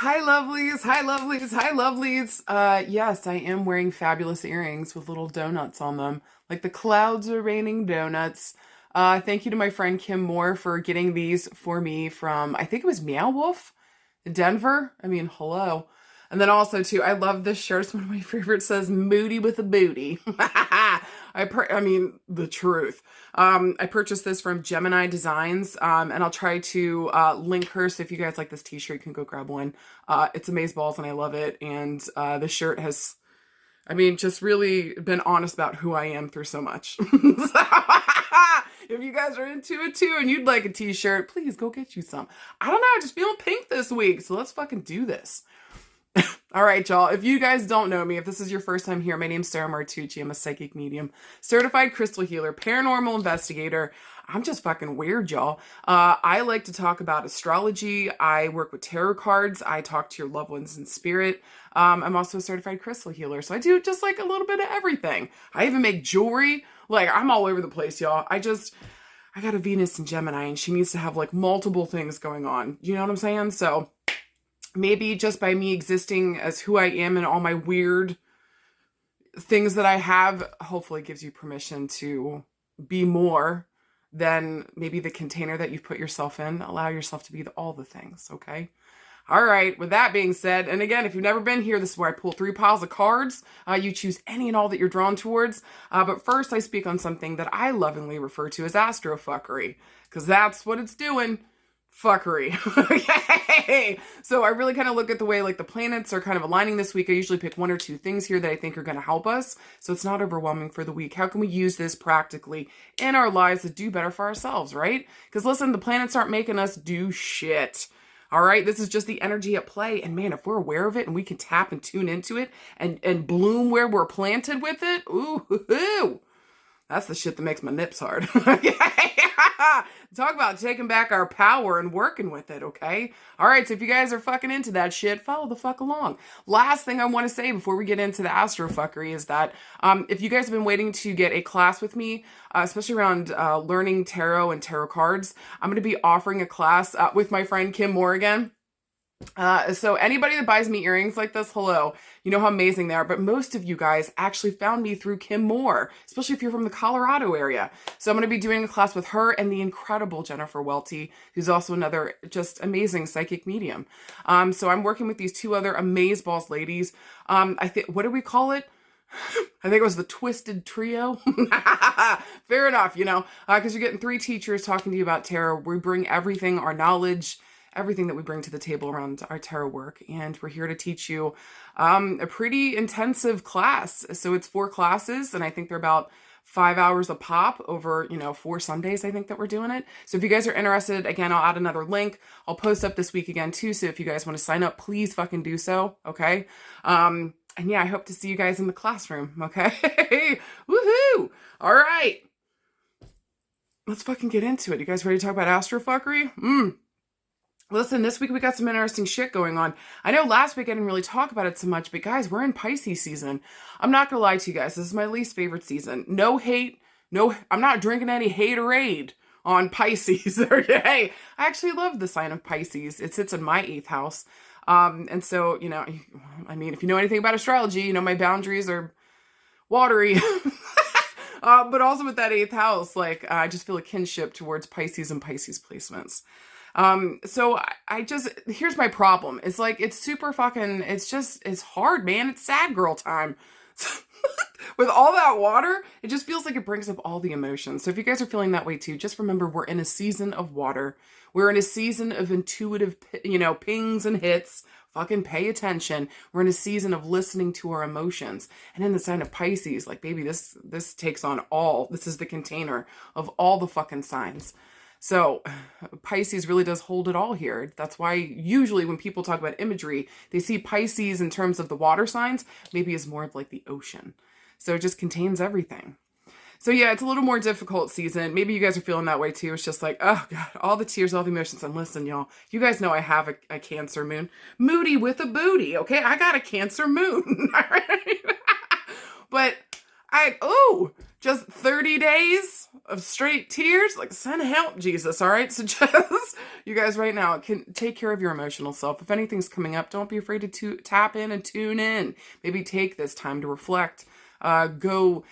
Hi, lovelies. Hi, lovelies. Hi, lovelies. Yes, I am wearing fabulous earrings with little donuts on them. Like the clouds are raining donuts. Thank you to my friend Kim Moore for getting these for me from, I think it was Meow Wolf, Denver. I mean, hello. And then also too, I love this shirt. It's one of my favorites. It says "Moody with a booty." I mean, the truth. I purchased this from Gemini Designs, and I'll try to link her. So if you guys like this T-shirt, you can go grab one. It's amazeballs, and I love it. And the shirt has, I mean, just really been honest about who I am through so much. So, if you guys are into it too and you'd like a t-shirt, please go get you some. I don't know, I just feeling pink this week, so let's fucking do this. All right, y'all. If you guys don't know me, if this is your first time here, my name's Sarah Martucci. I'm a psychic medium, certified crystal healer, paranormal investigator. I'm just fucking weird, y'all. I like to talk about astrology. I work with tarot cards. I talk to your loved ones in spirit. I'm also a certified crystal healer, so I do just like a little bit of everything. I even make jewelry. Like, I'm all over the place, y'all. I got a Venus in Gemini, and she needs to have like multiple things going on. You know what I'm saying? So maybe just by me existing as who I am and all my weird things that I have, hopefully gives you permission to be more than maybe the container that you've put yourself in. Allow yourself to be all the things, okay? All right, with that being said, and again, if you've never been here, this is where I pull 3 piles of cards. You choose any and all that you're drawn towards. But first, I speak on something that I lovingly refer to as astrofuckery, because that's what it's doing. Fuckery. Okay. So I really kind of look at the way like the planets are kind of aligning this week. I usually pick 1 or 2 things here that I think are going to help us, so it's not overwhelming for the week. How can we use this practically in our lives to do better for ourselves, right? Because listen, the planets aren't making us do shit. All right, this is just the energy at play. And man, if we're aware of it and we can tap and tune into it and bloom where we're planted with it, ooh, that's the shit that makes my nips hard. Talk about taking back our power and working with it, okay? All right, so if you guys are fucking into that shit, follow the fuck along. Last thing I want to say before we get into the astrofuckery is that if you guys have been waiting to get a class with me, especially around learning tarot and tarot cards, I'm going to be offering a class with my friend Kim Morgan. So anybody that buys me earrings like this, hello, you know how amazing they are, but most of you guys actually found me through Kim Moore, especially if you're from the Colorado area. So I'm going to be doing a class with her and the incredible Jennifer Welty, who's also another just amazing psychic medium. So I'm working with these 2 other amazeballs ladies. I think, what do we call it? I think it was the Twisted Trio. Fair enough, you know, because you're getting 3 teachers talking to you about tarot. We bring everything, our knowledge, everything that we bring to the table around our tarot work. And we're here to teach you a pretty intensive class. So it's 4 classes, and I think they're about 5 hours a pop over, 4 Sundays, I think that we're doing it. So if you guys are interested, again, I'll add another link. I'll post up this week again too. So if you guys want to sign up, please fucking do so. Okay. And yeah, I hope to see you guys in the classroom. Okay. Woohoo. All right. Let's fucking get into it. You guys ready to talk about astrofuckery? Listen, this week we got some interesting shit going on. I know last week I didn't really talk about it so much, but guys, we're in Pisces season. I'm not gonna lie to you guys, this is my least favorite season. No hate, I'm not drinking any haterade on Pisces, okay? I actually love the sign of Pisces. It sits in my 8th house. And so, I mean, if you know anything about astrology, my boundaries are watery. But also with that 8th house, like, I just feel a kinship towards Pisces and Pisces placements. So here's my problem. It's like, it's super fucking, it's hard, man. It's sad girl time. With all that water, it just feels like it brings up all the emotions. So if you guys are feeling that way too, just remember we're in a season of water. We're in a season of intuitive, pings and hits. Fucking pay attention. We're in a season of listening to our emotions. And in the sign of Pisces, like, baby, this takes on all. This is the container of all the fucking signs. So Pisces really does hold it all here. That's why usually when people talk about imagery, they see Pisces in terms of the water signs, maybe as more of like the ocean. So it just contains everything. So yeah, it's a little more difficult season. Maybe you guys are feeling that way too. It's just like, oh God, all the tears, all the emotions. And listen, y'all, you guys know I have a Cancer moon. Moody with a booty, okay? I got a Cancer moon, all right? But just 30 days of straight tears, like send help, Jesus, all right? So just, you guys right now can take care of your emotional self. If anything's coming up, don't be afraid to tap in and tune in. Maybe take this time to reflect. Go,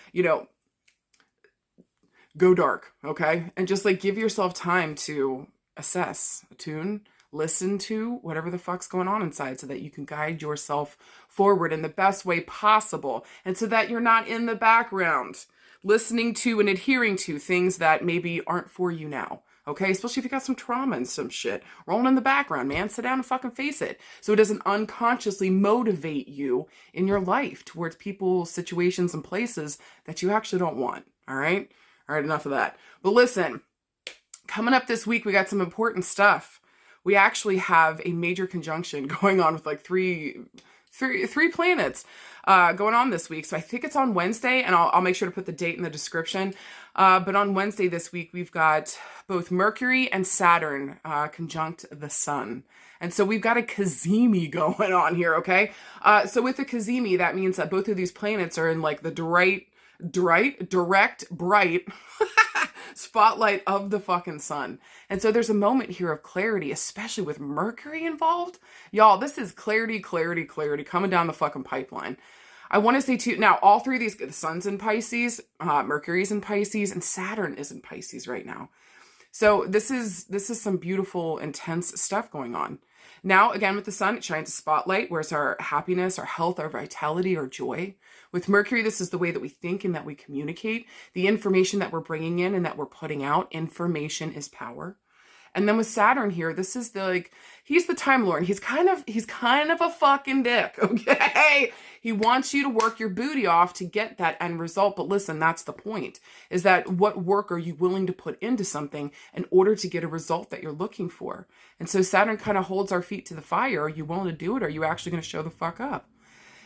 go dark, okay? And just like give yourself time to assess, attune, listen to whatever the fuck's going on inside so that you can guide yourself forward in the best way possible. And so that you're not in the background listening to and adhering to things that maybe aren't for you now. Okay, especially if you got some trauma and some shit rolling in the background, man. Sit down and fucking face it. So it doesn't unconsciously motivate you in your life towards people, situations, and places that you actually don't want. All right? All right, enough of that. But listen, coming up this week, we got some important stuff. We actually have a major conjunction going on with like three planets going on this week. So I think it's on Wednesday, and I'll make sure to put the date in the description. But on Wednesday this week, we've got both Mercury and Saturn conjunct the sun. And so we've got a cazimi going on here, okay? So with the cazimi, that means that both of these planets are in like the direct, bright spotlight of the fucking sun. And so there's a moment here of clarity, especially with Mercury involved. Y'all, this is clarity coming down the fucking pipeline. I want to say too, now all three of these, the sun's in Pisces, Mercury's in Pisces, and Saturn is in Pisces right now. So this is some beautiful, intense stuff going on. Now, again, with the sun, it shines a spotlight. Where's our happiness, our health, our vitality, our joy? With Mercury, this is the way that we think and that we communicate. The information that we're bringing in and that we're putting out. Information is power. And then with Saturn here, this is he's the time lord. He's kind of a fucking dick, okay? He wants you to work your booty off to get that end result. But listen, that's the point, is that what work are you willing to put into something in order to get a result that you're looking for? And so Saturn kind of holds our feet to the fire. Are you willing to do it? Or are you actually going to show the fuck up?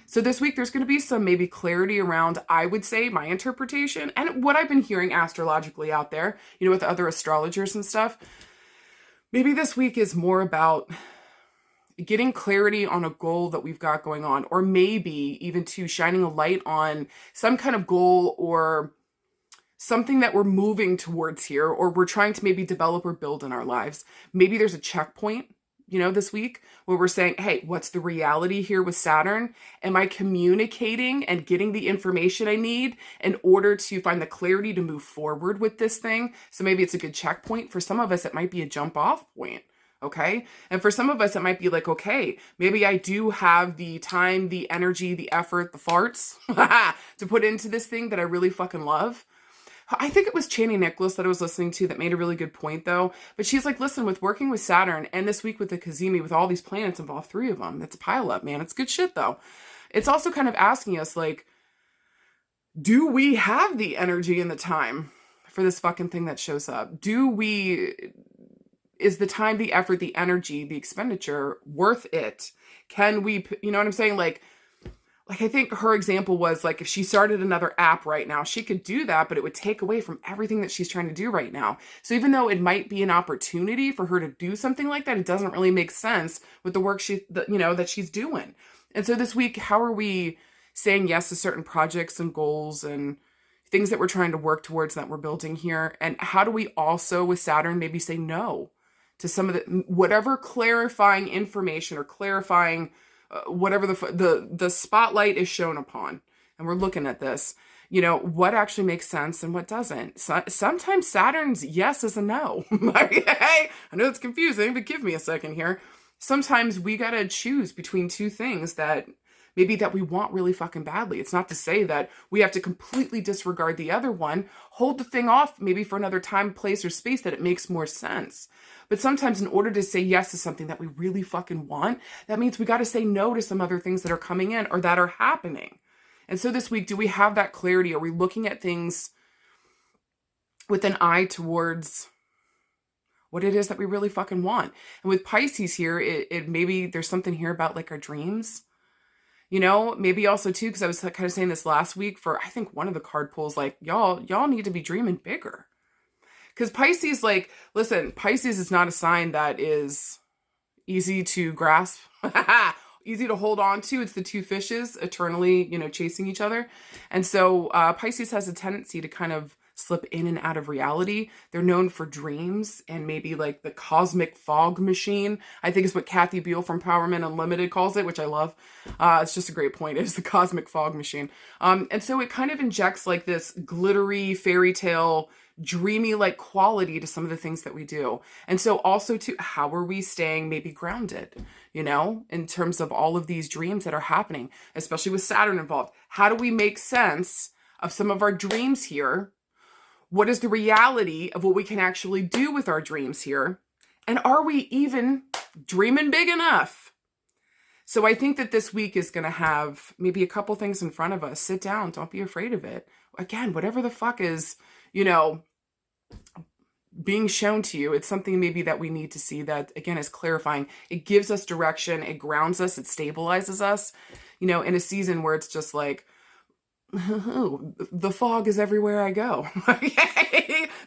So this week, there's going to be some maybe clarity around, I would say, my interpretation and what I've been hearing astrologically out there, with other astrologers and stuff. Maybe this week is more about getting clarity on a goal that we've got going on, or maybe even to shining a light on some kind of goal or something that we're moving towards here, or we're trying to maybe develop or build in our lives. Maybe there's a checkpoint, this week where we're saying, hey, what's the reality here with Saturn? Am I communicating and getting the information I need in order to find the clarity to move forward with this thing? So maybe it's a good checkpoint. For some of us, it might be a jump off point. Okay. And for some of us, it might be like, okay, maybe I do have the time, the energy, the effort, the farts to put into this thing that I really fucking love. I think it was Chani Nicholas that I was listening to that made a really good point though. But she's like, listen, with working with Saturn and this week with the cazimi, with all these planets involved, 3 of them, it's a pile up, man. It's good shit though. It's also kind of asking us like, do we have the energy and the time for this fucking thing that shows up? Is the time, the effort, the energy, the expenditure worth it? Can we, you know what I'm saying? Like I think her example was like, if she started another app right now, she could do that, but it would take away from everything that she's trying to do right now. So even though it might be an opportunity for her to do something like that, it doesn't really make sense with the work that she's doing. And so this week, how are we saying yes to certain projects and goals and things that we're trying to work towards that we're building here? And how do we also with Saturn maybe say no to some of the, whatever clarifying information or clarifying whatever the spotlight is shown upon, and we're looking at this, what actually makes sense and what doesn't. So, sometimes Saturn's yes is a no. I know it's confusing, but give me a second here. Sometimes we gotta choose between 2 things that we want really fucking badly. It's not to say that we have to completely disregard the other one, hold the thing off maybe for another time, place, or space that it makes more sense. But sometimes in order to say yes to something that we really fucking want, that means we got to say no to some other things that are coming in or that are happening. And so this week, do we have that clarity? Are we looking at things with an eye towards what it is that we really fucking want? And with Pisces here, it maybe there's something here about like our dreams. Maybe also too, because I was kind of saying this last week for, I think one of the card pulls, like, y'all need to be dreaming bigger. Because Pisces, Pisces is not a sign that is easy to grasp. easy to hold on to. It's the two fishes eternally, chasing each other. And so Pisces has a tendency to kind of slip in and out of reality. They're known for dreams and maybe like the cosmic fog machine, I think is what Kathy Beale from Powerman Unlimited calls it, which I love. It's just a great point. It's the cosmic fog machine. And so it kind of injects like this glittery fairy tale, dreamy like quality to some of the things that we do. And so also to how are we staying maybe grounded, in terms of all of these dreams that are happening, especially with Saturn involved. How do we make sense of some of our dreams here? What is the reality of what we can actually do with our dreams here? And are we even dreaming big enough? So I think that this week is going to have maybe a couple things in front of us. Sit down. Don't be afraid of it. Again, whatever the fuck is, being shown to you, it's something maybe that we need to see that, again, is clarifying. It gives us direction. It grounds us. It stabilizes us, in a season where it's just like, the fog is everywhere I go.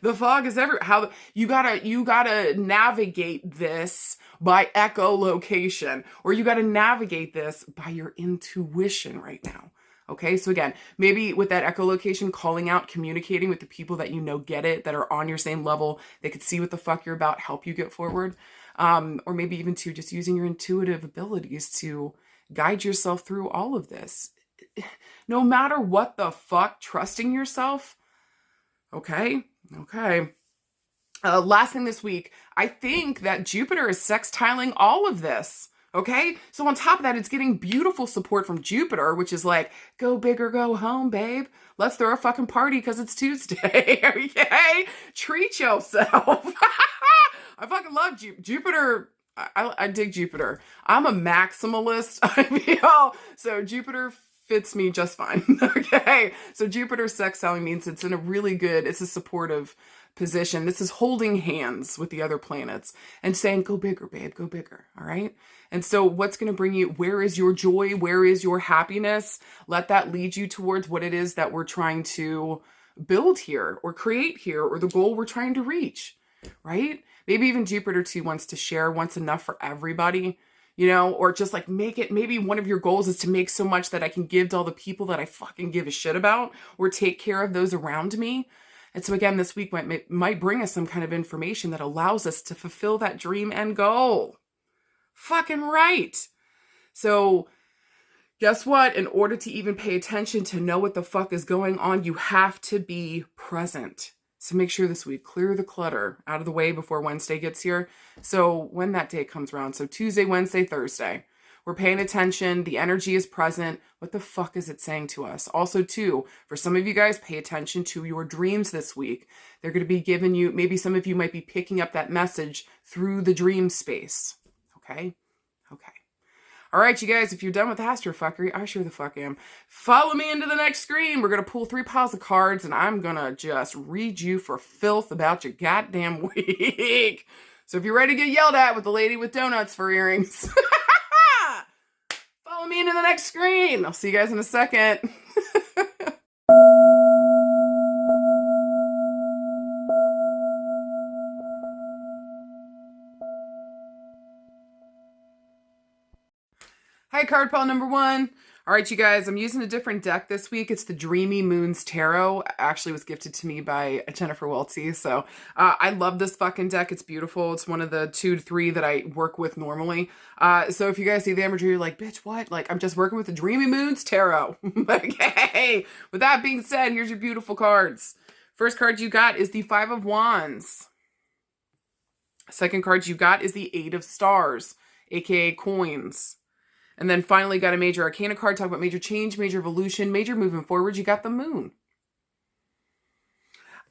The fog is everywhere. How you gotta navigate this by echolocation, or you gotta navigate this by your intuition right now. Okay, so again, maybe with that echolocation, calling out, communicating with the people that get it, that are on your same level, they could see what the fuck you're about, help you get forward, or maybe even to just using your intuitive abilities to guide yourself through all of this. No matter what the fuck, trusting yourself. Okay. Last thing this week, I think that Jupiter is sextiling all of this. Okay. So on top of that, it's getting beautiful support from Jupiter, which is like, go big or go home, babe. Let's throw a fucking party because it's Tuesday. Okay. Treat yourself. I fucking love Jupiter. I dig Jupiter. I'm a maximalist. So Jupiter fits me just fine. Okay. So Jupiter sextiling means it's in it's a supportive position. This is holding hands with the other planets and saying, go bigger, babe, go bigger. All right. And so what's going to bring you, where is your joy? Where is your happiness? Let that lead you towards what it is that we're trying to build here or create here, or the goal we're trying to reach, right? Maybe even Jupiter too wants to share, wants enough for everybody, or just like make it, maybe one of your goals is to make so much that I can give to all the people that I fucking give a shit about, or take care of those around me. And so again, this week might bring us some kind of information that allows us to fulfill that dream and goal. Fucking right. So guess what? In order to even pay attention, to know what the fuck is going on, you have to be present. So make sure this week, clear the clutter out of the way before Wednesday gets here. So when that day comes around, so Tuesday, Wednesday, Thursday, we're paying attention. The energy is present. What the fuck is it saying to us? Also, too, for some of you guys, pay attention to your dreams this week. They're going to be giving you, maybe some of you might be picking up that message through the dream space. Okay. All right, you guys, if you're done with Astrofuckery, I sure the fuck am. Follow me into the next screen. We're going to pull 3 piles of cards, and I'm going to just read you for filth about your goddamn week. So if you're ready to get yelled at with the lady with donuts for earrings, follow me into the next screen. I'll see you guys in a second. Hi, card pile number 1. All right, you guys, I'm using a different deck this week. It's the Dreamy Moons Tarot. Actually was gifted to me by Jennifer Welty. So I love this fucking deck. It's beautiful. It's one of the 2 to 3 that I work with normally. So if you guys see the imagery, you're like, bitch, what? Like, I'm just working with the Dreamy Moons Tarot. Okay. With that being said, here's your beautiful cards. First card you got is the 5 of Wands. Second card you got is the 8 of Stars, aka coins. And then finally got a major arcana card, talk about major change, major evolution, major moving forward. You got the moon.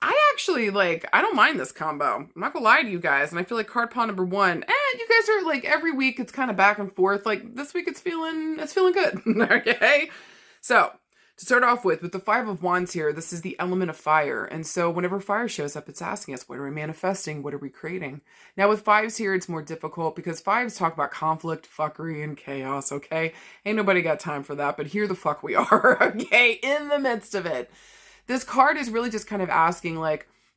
I actually, I don't mind this combo. I'm not gonna lie to you guys. And I feel like card pile number 1, you guys are every week it's kind of back and forth. This week it's feeling good. Okay. So to start off with the 5 of Wands here, this is the element of fire. And so whenever fire shows up, it's asking us, what are we manifesting? What are we creating? Now with 5s here, it's more difficult because 5s talk about conflict, fuckery, and chaos, okay? Ain't nobody got time for that, but here the fuck we are, okay? In the midst of it. This card is really just kind of asking,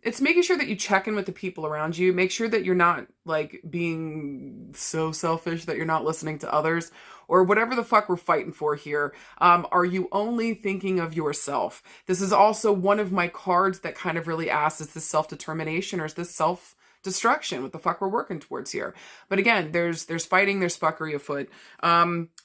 it's making sure that you check in with the people around you. Make sure that you're not like being so selfish that you're not listening to others or whatever the fuck we're fighting for here. Are you only thinking of yourself? This is also one of my cards that kind of really asks, is this self-determination or is this self-destruction? What the fuck we're working towards here? But again, there's fighting, there's fuckery afoot.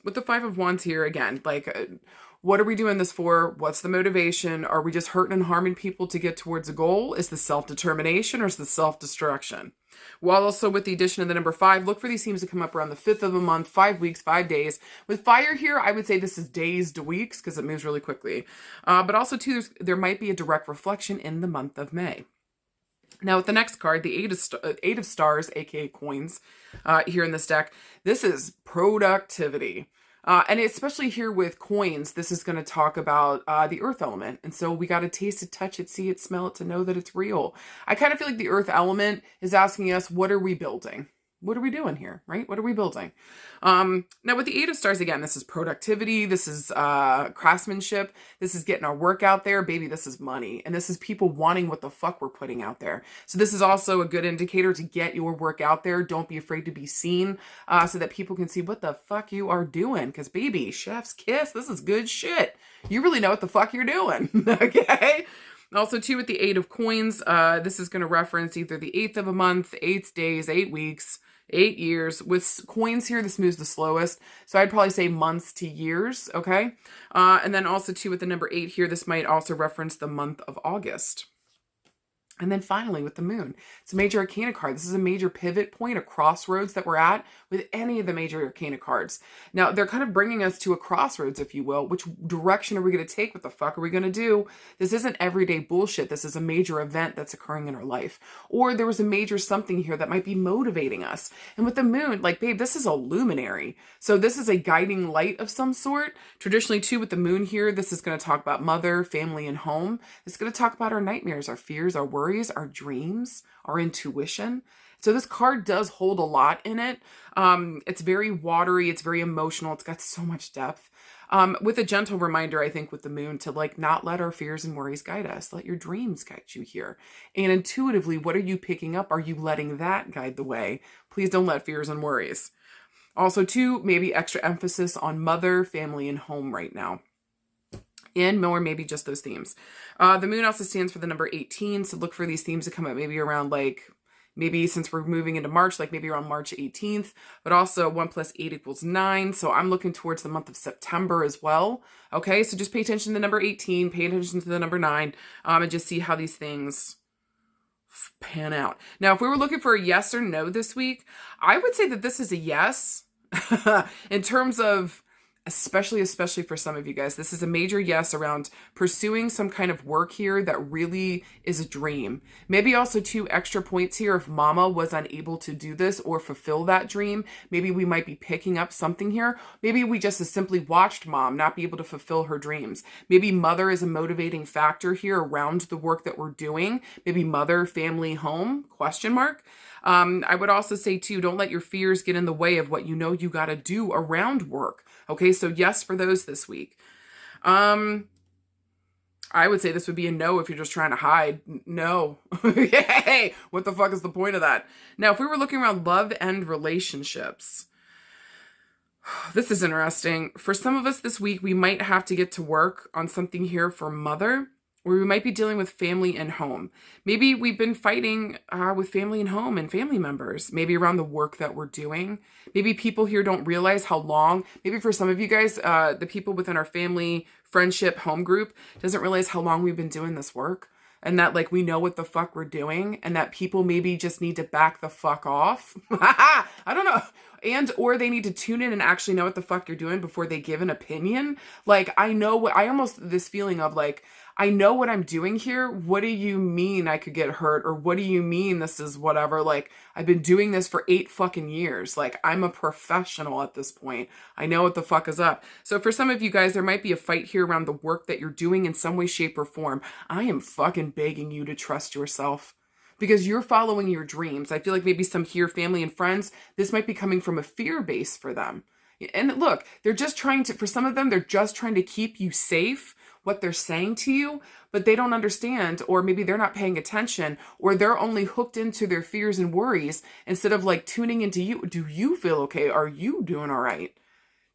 With the Five of Wands here, again, like, what are we doing this for? What's the motivation? Are we just hurting and harming people to get towards a goal? Is the self-determination or is the self-destruction? While also with the addition of the number 5, look for these themes to come up around the 5th of a month, 5 weeks, 5 days. With fire here, I would say this is days to weeks because it moves really quickly. But also too, there might be a direct reflection in the month of May. Now with the next card, the Eight of Stars, aka coins, here in this deck, this is productivity. And especially here with coins, this is going to talk about the earth element. And so we got to taste it, touch it, see it, smell it to know that it's real. I kind of feel like the earth element is asking us, what are we building? What are we doing here, right? What are we building? Now with the Eight of Stars, again, this is productivity. This is craftsmanship. This is getting our work out there. Baby, this is money. And this is people wanting what the fuck we're putting out there. So this is also a good indicator to get your work out there. Don't be afraid to be seen so that people can see what the fuck you are doing. Because baby, chef's kiss, this is good shit. You really know what the fuck you're doing, okay? Also, too, with the Eight of Coins, this is going to reference either the 8th of a month, 8 days, 8 weeks, 8 years. With coins here, this moves the slowest. So I'd probably say months to years, okay? And then also, too, with the number 8 here, this might also reference the month of August. And then finally, with the moon, it's a major arcana card. This is a major pivot point, a crossroads that we're at with any of the major arcana cards. Now, they're kind of bringing us to a crossroads, if you will. Which direction are we going to take? What the fuck are we going to do? This isn't everyday bullshit. This is a major event that's occurring in our life. Or there was a major something here that might be motivating us. And with the moon, like, babe, this is a luminary. So this is a guiding light of some sort. Traditionally, too, with the moon here, this is going to talk about mother, family, and home. It's going to talk about our nightmares, our fears, our worries, our dreams, our intuition. So this card does hold a lot in it. It's very watery. It's very emotional. It's got so much depth. With a gentle reminder, I think, with the moon to like not let our fears and worries guide us. Let your dreams guide you here. And intuitively, what are you picking up? Are you letting that guide the way? Please don't let fears and worries. Also, too, maybe extra emphasis on mother, family, and home right now. And more, maybe just those themes. The moon also stands for the number 18. So look for these themes to come up maybe around like, maybe since we're moving into March, like maybe around March 18th, but also 1 + 8 = 9. So I'm looking towards the month of September as well. Okay. So just pay attention to the number 18, pay attention to the number 9, and just see how these things pan out. Now, if we were looking for a yes or no this week, I would say that this is a yes in terms of, especially for some of you guys, this is a major yes around pursuing some kind of work here that really is a dream. Maybe also 2 extra points here if mama was unable to do this or fulfill that dream. Maybe we might be picking up something here. Maybe we just as simply watched mom not be able to fulfill her dreams. Maybe mother is a motivating factor here around the work that we're doing. Maybe mother, family, home, question mark. I would also say too, don't let your fears get in the way of what you know you got to do around work. Okay, so yes for those this week. I would say this would be a no if you're just trying to hide. No. Hey, what the fuck is the point of that? Now, if we were looking around love and relationships, this is interesting. For some of us this week, we might have to get to work on something here for mother, or we might be dealing with family and home. Maybe we've been fighting with family and home and family members, maybe around the work that we're doing. Maybe people here don't realize how long, maybe for some of you guys, the people within our family, friendship, home group doesn't realize how long we've been doing this work. And that like we know what the fuck we're doing and that people maybe just need to back the fuck off. I don't know. And or they need to tune in and actually know what the fuck you're doing before they give an opinion. Like I almost this feeling of like, I know what I'm doing here. What do you mean I could get hurt? Or what do you mean this is whatever? Like I've been doing this for 8 fucking years. Like I'm a professional at this point. I know what the fuck is up. So for some of you guys, there might be a fight here around the work that you're doing in some way, shape, or form. I am fucking begging you to trust yourself because you're following your dreams. I feel like maybe some here, family and friends, this might be coming from a fear base for them. And look, they're just trying to, for some of them, they're just trying to keep you safe what they're saying to you, but they don't understand, or maybe they're not paying attention, or they're only hooked into their fears and worries instead of like tuning into you. Do you feel okay? Are you doing all right?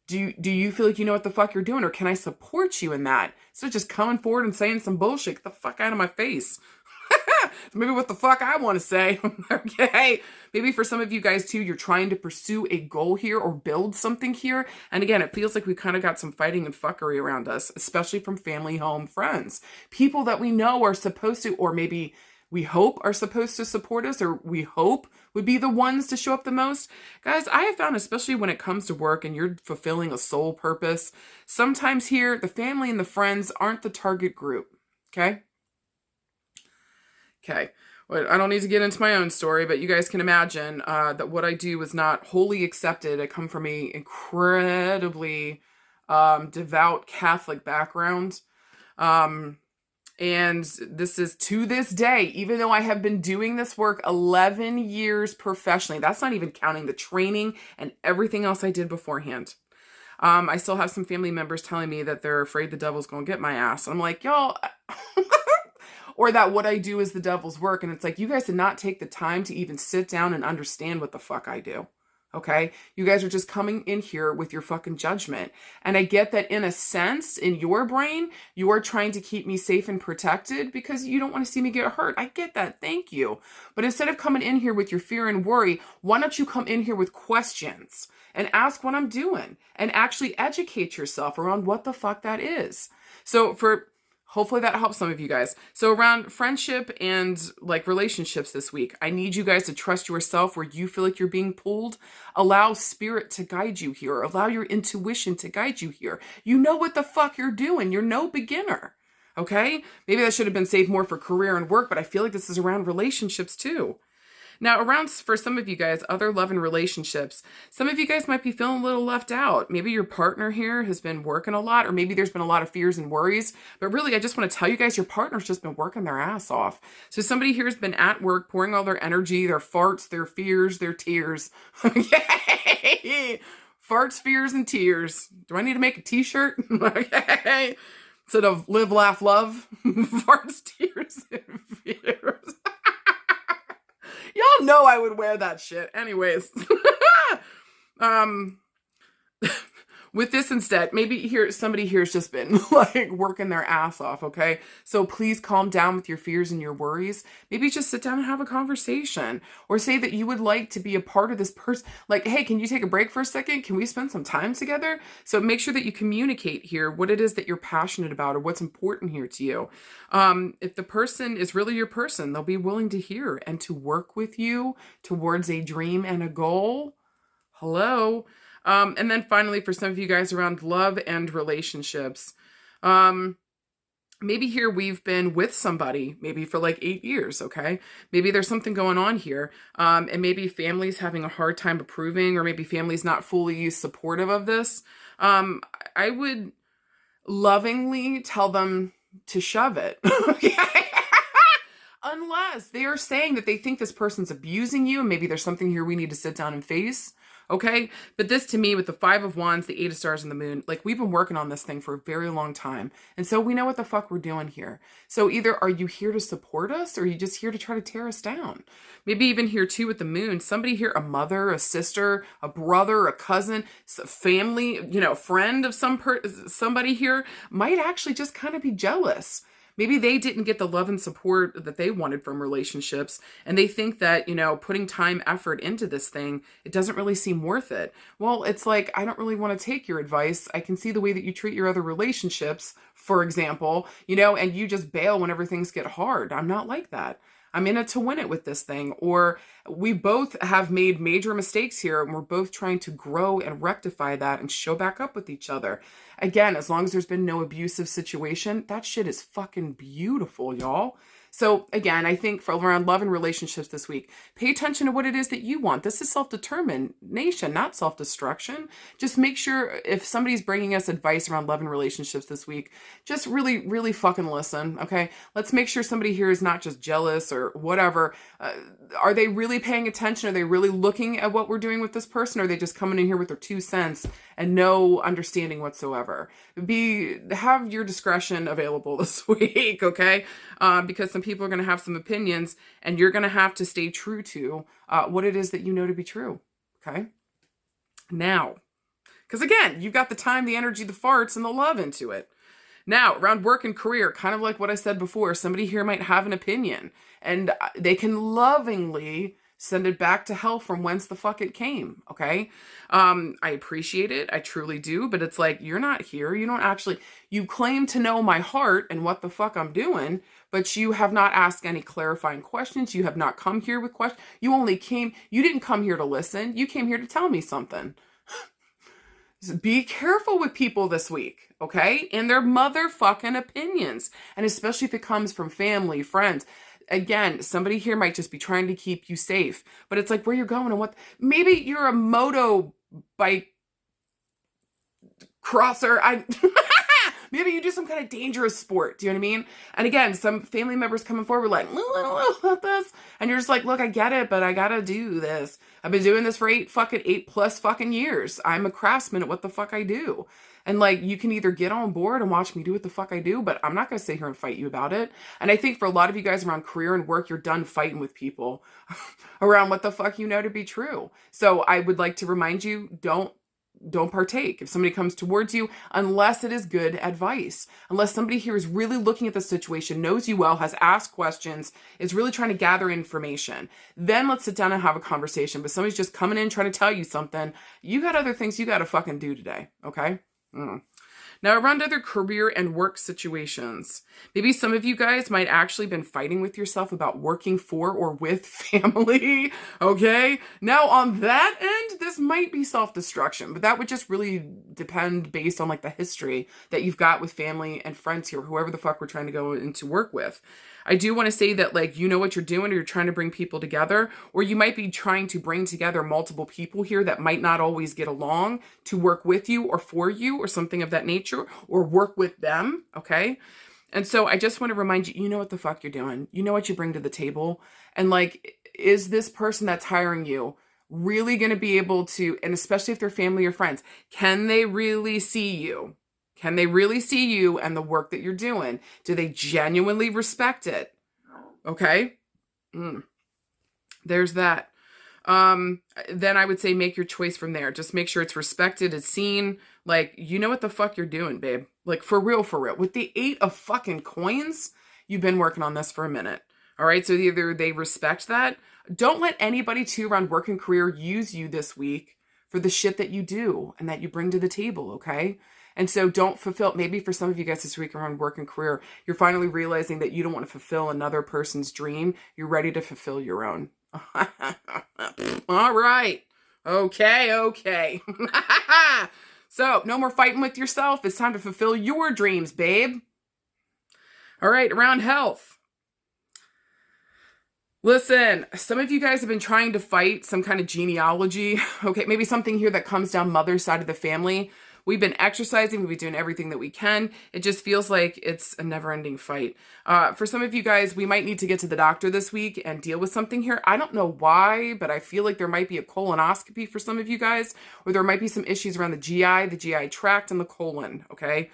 Do you feel like you know what the fuck you're doing, or can I support you in that? Instead of just coming forward and saying some bullshit, get the fuck out of my face. Maybe what the fuck I want to say. Okay. Maybe for some of you guys too, you're trying to pursue a goal here or build something here. And again, it feels like we kind of got some fighting and fuckery around us, especially from family, home, friends, people that we know are supposed to, or maybe we hope are supposed to support us, or we hope would be the ones to show up the most. Guys, I have found, especially when it comes to work and you're fulfilling a soul purpose, sometimes here, the family and the friends aren't the target group. Okay. Okay, well, I don't need to get into my own story, but you guys can imagine that what I do is not wholly accepted. I come from a incredibly devout Catholic background. And this is to this day, even though I have been doing this work 11 years professionally, that's not even counting the training and everything else I did beforehand. I still have some family members telling me that they're afraid the devil's going to get my ass. I'm like, y'all... Or that what I do is the devil's work. And it's like, you guys did not take the time to even sit down and understand what the fuck I do. Okay? You guys are just coming in here with your fucking judgment. And I get that in a sense, in your brain, you are trying to keep me safe and protected because you don't want to see me get hurt. I get that. Thank you. But instead of coming in here with your fear and worry, why don't you come in here with questions and ask what I'm doing and actually educate yourself around what the fuck that is? So hopefully that helps some of you guys. So around friendship and like relationships this week, I need you guys to trust yourself where you feel like you're being pulled. Allow spirit to guide you here. Allow your intuition to guide you here. You know what the fuck you're doing. You're no beginner. Okay? Maybe that should have been saved more for career and work, but I feel like this is around relationships too. Now, around, for some of you guys, other love and relationships, some of you guys might be feeling a little left out. Maybe your partner here has been working a lot, or maybe there's been a lot of fears and worries. But really, I just want to tell you guys, your partner's just been working their ass off. So somebody here has been at work, pouring all their energy, their farts, their fears, their tears. Okay. Farts, fears, and tears. Do I need to make a t-shirt? Okay. Instead of live, laugh, love. Farts, tears, and fears. Y'all know I would wear that shit. Anyways. With this instead, maybe somebody here's just been like working their ass off, okay? So please calm down with your fears and your worries. Maybe just sit down and have a conversation. Or say that you would like to be a part of this person. Like, hey, can you take a break for a second? Can we spend some time together? So make sure that you communicate here what it is that you're passionate about or what's important here to you. If the person is really your person, they'll be willing to hear and to work with you towards a dream and a goal. Hello. And then finally, for some of you guys around love and relationships, maybe here we've been with somebody maybe for like 8 years, okay? Maybe there's something going on here, and maybe family's having a hard time approving, or maybe family's not fully supportive of this. I would lovingly tell them to shove it, okay? Unless they are saying that they think this person's abusing you, and maybe there's something here we need to sit down and face. Okay. But this to me, with the 5 of Wands, the 8 of Stars, and the Moon, like we've been working on this thing for a very long time. And so we know what the fuck we're doing here. So either are you here to support us, or are you just here to try to tear us down? Maybe even here too with the Moon, somebody here, a mother, a sister, a brother, a cousin, a family, friend of somebody here might actually just kind of be jealous. Maybe they didn't get the love and support that they wanted from relationships, and they think that, putting time, effort into this thing, it doesn't really seem worth it. Well, it's like, I don't really want to take your advice. I can see the way that you treat your other relationships, for example, and you just bail whenever things get hard. I'm not like that. I'm in it to win it with this thing. Or we both have made major mistakes here, and we're both trying to grow and rectify that and show back up with each other. Again, as long as there's been no abusive situation, that shit is fucking beautiful, y'all. So again, I think for around love and relationships this week, pay attention to what it is that you want. This is self-determination, not self-destruction. Just make sure if somebody's bringing us advice around love and relationships this week, just really, really fucking listen, okay? Let's make sure somebody here is not just jealous or whatever. Are they really paying attention? Are they really looking at what we're doing with this person? Or are they just coming in here with their 2 cents and no understanding whatsoever? Have your discretion available this week, okay? Because some people are going to have some opinions and you're going to have to stay true to what it is that you know to be true, okay? Now, because again, you've got the time, the energy, the farts, and the love into it. Now, around work and career, kind of like what I said before, somebody here might have an opinion and they can lovingly send it back to hell from whence the fuck it came, okay? I appreciate it. I truly do. But it's like, you're not here. You don't actually, you claim to know my heart and what the fuck I'm doing, but you have not asked any clarifying questions. You have not come here with questions. You didn't come here to listen. You came here to tell me something. Be careful with people this week, okay? And their motherfucking opinions. And especially if it comes from family, friends. Again, somebody here might just be trying to keep you safe. But it's like where you're going and what... Maybe you're a moto bike crosser. Maybe you do some kind of dangerous sport. Do you know what I mean? And again, some family members coming forward like, I don't know about this. And you're just like, look, I get it, but I gotta do this. I've been doing this for 8+ fucking years. I'm a craftsman at what the fuck I do. And like, you can either get on board and watch me do what the fuck I do, but I'm not going to sit here and fight you about it. And I think for a lot of you guys around career and work, you're done fighting with people around what the fuck you know to be true. So I would like to remind you, don't partake if somebody comes towards you, unless it is good advice. Unless somebody here is really looking at the situation, knows you well, has asked questions, is really trying to gather information. Then let's sit down and have a conversation. But somebody's just coming in trying to tell you something. You got other things you got to fucking do today, okay? Now, around other career and work situations, maybe some of you guys might actually been fighting with yourself about working for or with family, okay? Now, on that end, this might be self-destruction, but that would just really depend based on like the history that you've got with family and friends here, whoever the fuck we're trying to go into work with. I do want to say that like, you know what you're doing, or you're trying to bring people together, or you might be trying to bring together multiple people here that might not always get along to work with you or for you or something of that nature, or work with them, okay? And so I just want to remind you, you know what the fuck you're doing. You know what you bring to the table. And like, is this person that's hiring you really going to be able to, and especially if they're family or friends, can they really see you? Can they really see you and the work that you're doing? Do they genuinely respect it? Okay. There's that. Then I would say make your choice from there. Just make sure it's respected, it's seen. Like, you know what the fuck you're doing, babe. Like, for real, for real. With the 8 of fucking coins, you've been working on this for a minute. All right. So either they respect that. Don't let anybody too around work and career use you this week for the shit that you do and that you bring to the table. Okay. And so don't fulfill, maybe for some of you guys this week around work and career, you're finally realizing that you don't want to fulfill another person's dream. You're ready to fulfill your own. All right. Okay. So no more fighting with yourself. It's time to fulfill your dreams, babe. All right. Around health. Listen, some of you guys have been trying to fight some kind of genealogy. Okay. Maybe something here that comes down mother's side of the family. We've been exercising. We've been doing everything that we can. It just feels like it's a never-ending fight. For some of you guys, we might need to get to the doctor this week and deal with something here. I don't know why, but I feel like there might be a colonoscopy for some of you guys, or there might be some issues around the GI tract, and the colon, okay?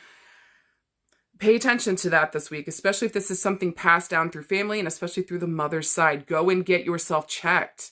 Pay attention to that this week, especially if this is something passed down through family and especially through the mother's side. Go and get yourself checked.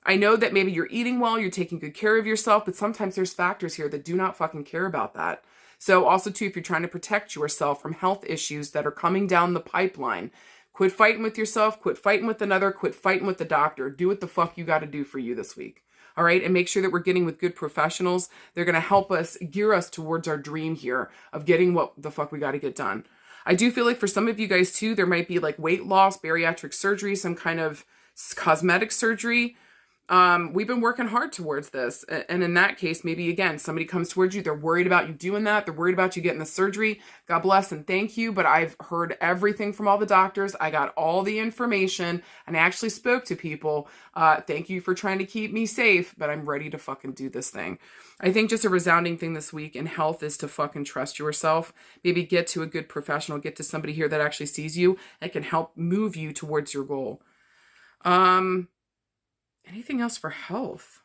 I know that maybe you're eating well, you're taking good care of yourself, but sometimes there's factors here that do not fucking care about that. So also too, if you're trying to protect yourself from health issues that are coming down the pipeline, quit fighting with yourself, quit fighting with another, quit fighting with the doctor. Do what the fuck you got to do for you this week. All right. And make sure that we're getting with good professionals. They're going to help us, gear us towards our dream here of getting what the fuck we got to get done. I do feel like for some of you guys too, there might be like weight loss, bariatric surgery, some kind of cosmetic surgery. we've been working hard towards this. And in that case, maybe again, somebody comes towards you. They're worried about you doing that. They're worried about you getting the surgery. God bless and thank you. But I've heard everything from all the doctors. I got all the information and I actually spoke to people. Thank you for trying to keep me safe, but I'm ready to fucking do this thing. I think just a resounding thing this week in health is to fucking trust yourself. Maybe get to a good professional, get to somebody here that actually sees you and can help move you towards your goal. Anything else for health?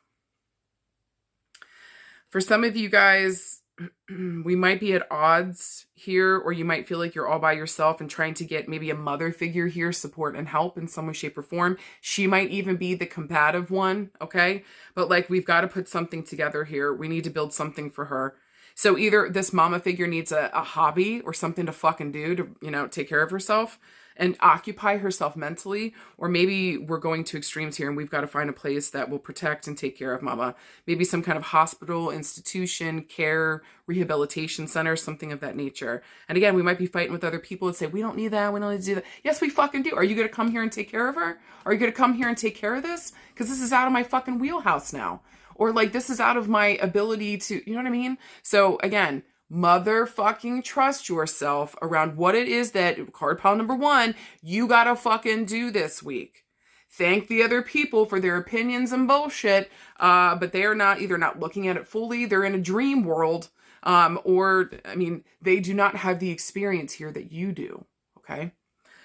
For some of you guys, we might be at odds here, or you might feel like you're all by yourself and trying to get maybe a mother figure here, support and help in some way, shape, or form. She might even be the combative one, okay? But like, we've got to put something together here. We need to build something for her. So either this mama figure needs a hobby or something to fucking do to, you know, take care of herself and occupy herself mentally, or maybe we're going to extremes here and we've got to find a place that will protect and take care of mama. Maybe some kind of hospital, institution, care, rehabilitation center, something of that nature. And again, we might be fighting with other people and say, we don't need that, we don't need to do that. Yes, we fucking do. Are you going to come here and take care of her? Are you going to come here and take care of this? Because this is out of my fucking wheelhouse now. Or like, this is out of my ability to, you know what I mean? So again, motherfucking trust yourself around what it is that, card pile number 1, you gotta fucking do this week. Thank the other people for their opinions and bullshit, but they are not either not looking at it fully, they're in a dream world, or, I mean, they do not have the experience here that you do, okay?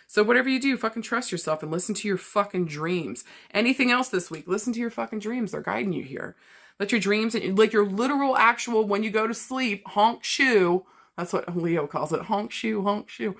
So whatever you do, fucking trust yourself and listen to your fucking dreams. Anything else this week, listen to your fucking dreams. They're guiding you here. Let your dreams, like your literal actual, when you go to sleep, honk shoe. That's what Leo calls it. Honk shoe, honk shoe.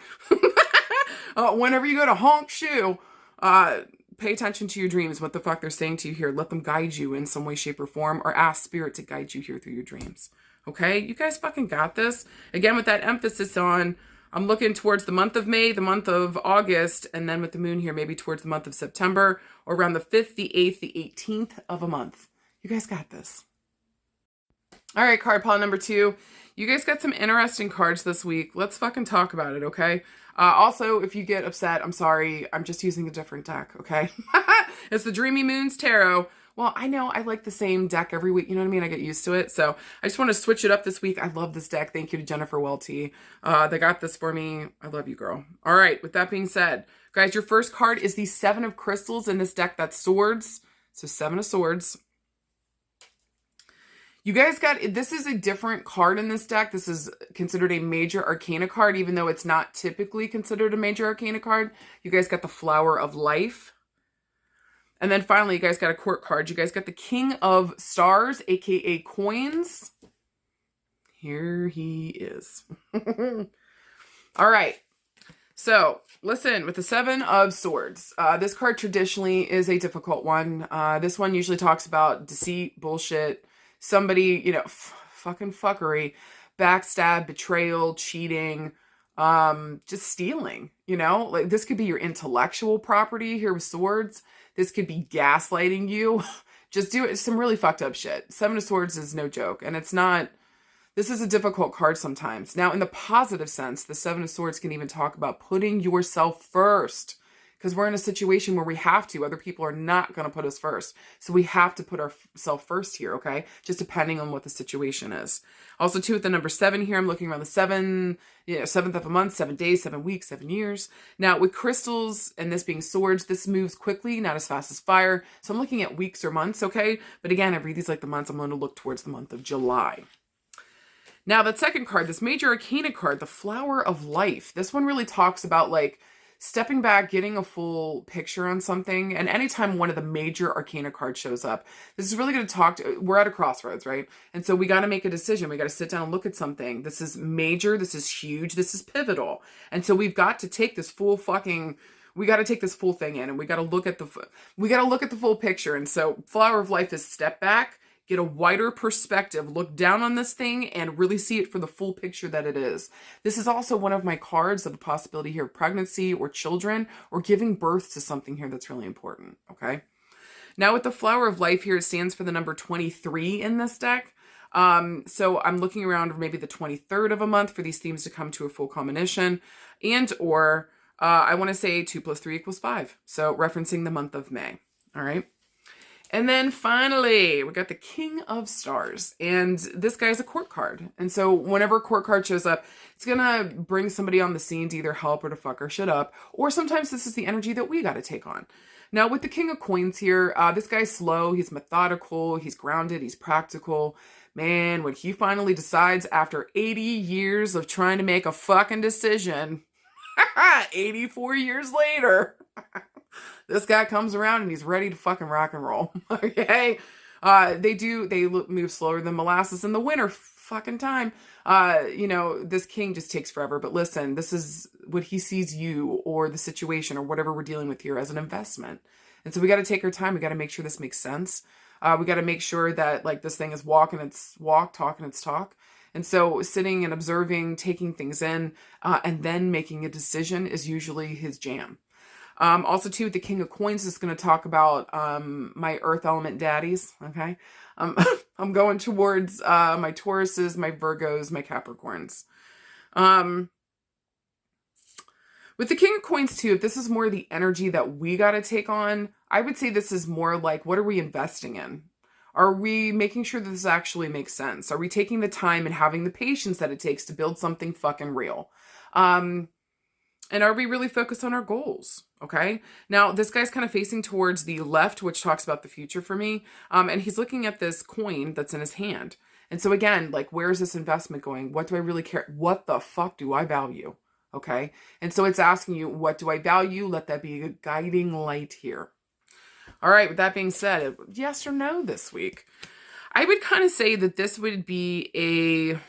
Whenever you go to honk shoe, pay attention to your dreams, what the fuck they're saying to you here. Let them guide you in some way, shape, or form, or ask spirit to guide you here through your dreams. Okay? You guys fucking got this. Again, with that emphasis on, I'm looking towards the month of May, the month of August, and then with the moon here, maybe towards the month of September, or around the 5th, the 8th, the 18th of a month. You guys got this. All right, card pile number 2. You guys got some interesting cards this week. Let's fucking talk about it, okay? Also, if you get upset, I'm sorry. I'm just using a different deck, okay? It's the Dreamy Moons Tarot. Well, I know I like the same deck every week. You know what I mean? I get used to it. So I just want to switch it up this week. I love this deck. Thank you to Jennifer Welty. They got this for me. I love you, girl. All right. With that being said, guys, your first card is the 7 of Crystals in this deck. That's swords. So 7 of Swords. You guys got, this is a different card in this deck. This is considered a major arcana card, even though it's not typically considered a major arcana card. You guys got the Flower of Life. And then finally, you guys got a court card. You guys got the King of Stars, aka Coins. Here he is. All right. So, listen, with the 7 of Swords, this card traditionally is a difficult one. This one usually talks about deceit, bullshit, somebody, you know, fucking fuckery, backstab, betrayal, cheating, just stealing, you know? Like, this could be your intellectual property here with Swords. This could be gaslighting you. Just do it. Some really fucked up shit. 7 of Swords is no joke. And it's not, this is a difficult card sometimes. Now, in the positive sense, the 7 of Swords can even talk about putting yourself first. Because we're in a situation where we have to. Other people are not going to put us first. So we have to put ourselves first here, okay? Just depending on what the situation is. Also, too, with the number 7 here, I'm looking around the 7th of a month, 7 days, 7 weeks, 7 years. Now, with crystals and this being swords, this moves quickly, not as fast as fire. So I'm looking at weeks or months, okay? But again, I read these like the months. I'm going to look towards the month of July. Now, that second card, this major arcana card, the Flower of Life. This one really talks about, like, stepping back, getting a full picture on something. And anytime one of the major arcana cards shows up, this is really going to talk to, we're at a crossroads, right? And so we got to make a decision. We got to sit down and look at something. This is major. This is huge. This is pivotal. And so we've got to take this full fucking, we got to take this full thing in and we got to look at the full picture. And so Flower of Life is step back, get a wider perspective, look down on this thing and really see it for the full picture that it is. This is also one of my cards of the possibility here of pregnancy or children or giving birth to something here that's really important, okay? Now with the Flower of Life here, it stands for the number 23 in this deck. So I'm looking around maybe the 23rd of a month for these themes to come to a full culmination and or I want to say 2 + 3 = 5. So referencing the month of May, all right? And then finally, we got the King of Stars. And this guy is a court card. And so whenever a court card shows up, it's going to bring somebody on the scene to either help or to fuck our shit up. Or sometimes this is the energy that we got to take on. Now, with the King of Coins here, this guy's slow. He's methodical. He's grounded. He's practical. Man, when he finally decides after 80 years of trying to make a fucking decision, 84 years later, this guy comes around and he's ready to fucking rock and roll. Okay. They move slower than molasses in the winter fucking time. This king just takes forever, but listen, this is what he sees you or the situation or whatever we're dealing with here as an investment. And so we got to take our time. We got to make sure this makes sense. We got to make sure that like this thing is walking its walk, talking its talk. And so sitting and observing, taking things in, and then making a decision is usually his jam. Also too, with the King of Coins is going to talk about my earth element daddies. Okay. I'm going towards my Tauruses, my Virgos, my Capricorns. With the King of Coins too, if this is more the energy that we got to take on, I would say this is more like, what are we investing in? Are we making sure that this actually makes sense? Are we taking the time and having the patience that it takes to build something fucking real? And are we really focused on our goals? Okay. Now, this guy's kind of facing towards the left, which talks about the future for me. And he's looking at this coin that's in his hand. And so again, like, where is this investment going? What do I really care? What the fuck do I value? Okay. And so it's asking you, what do I value? Let that be a guiding light here. All right. With that being said, yes or no this week? I would kind of say that this would be a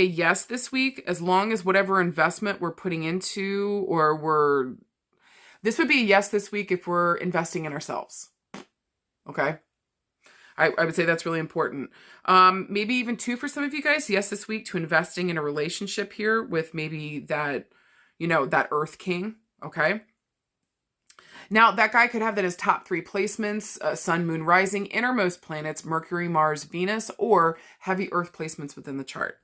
yes this week, as long as whatever investment we're putting into this would be a yes this week if we're investing in ourselves. Okay. I would say that's really important. Maybe even 2 for some of you guys. Yes, this week to investing in a relationship here with maybe that, that Earth King. Okay. Now, that guy could have that as top 3 placements, Sun, Moon, Rising, innermost planets, Mercury, Mars, Venus, or heavy Earth placements within the chart.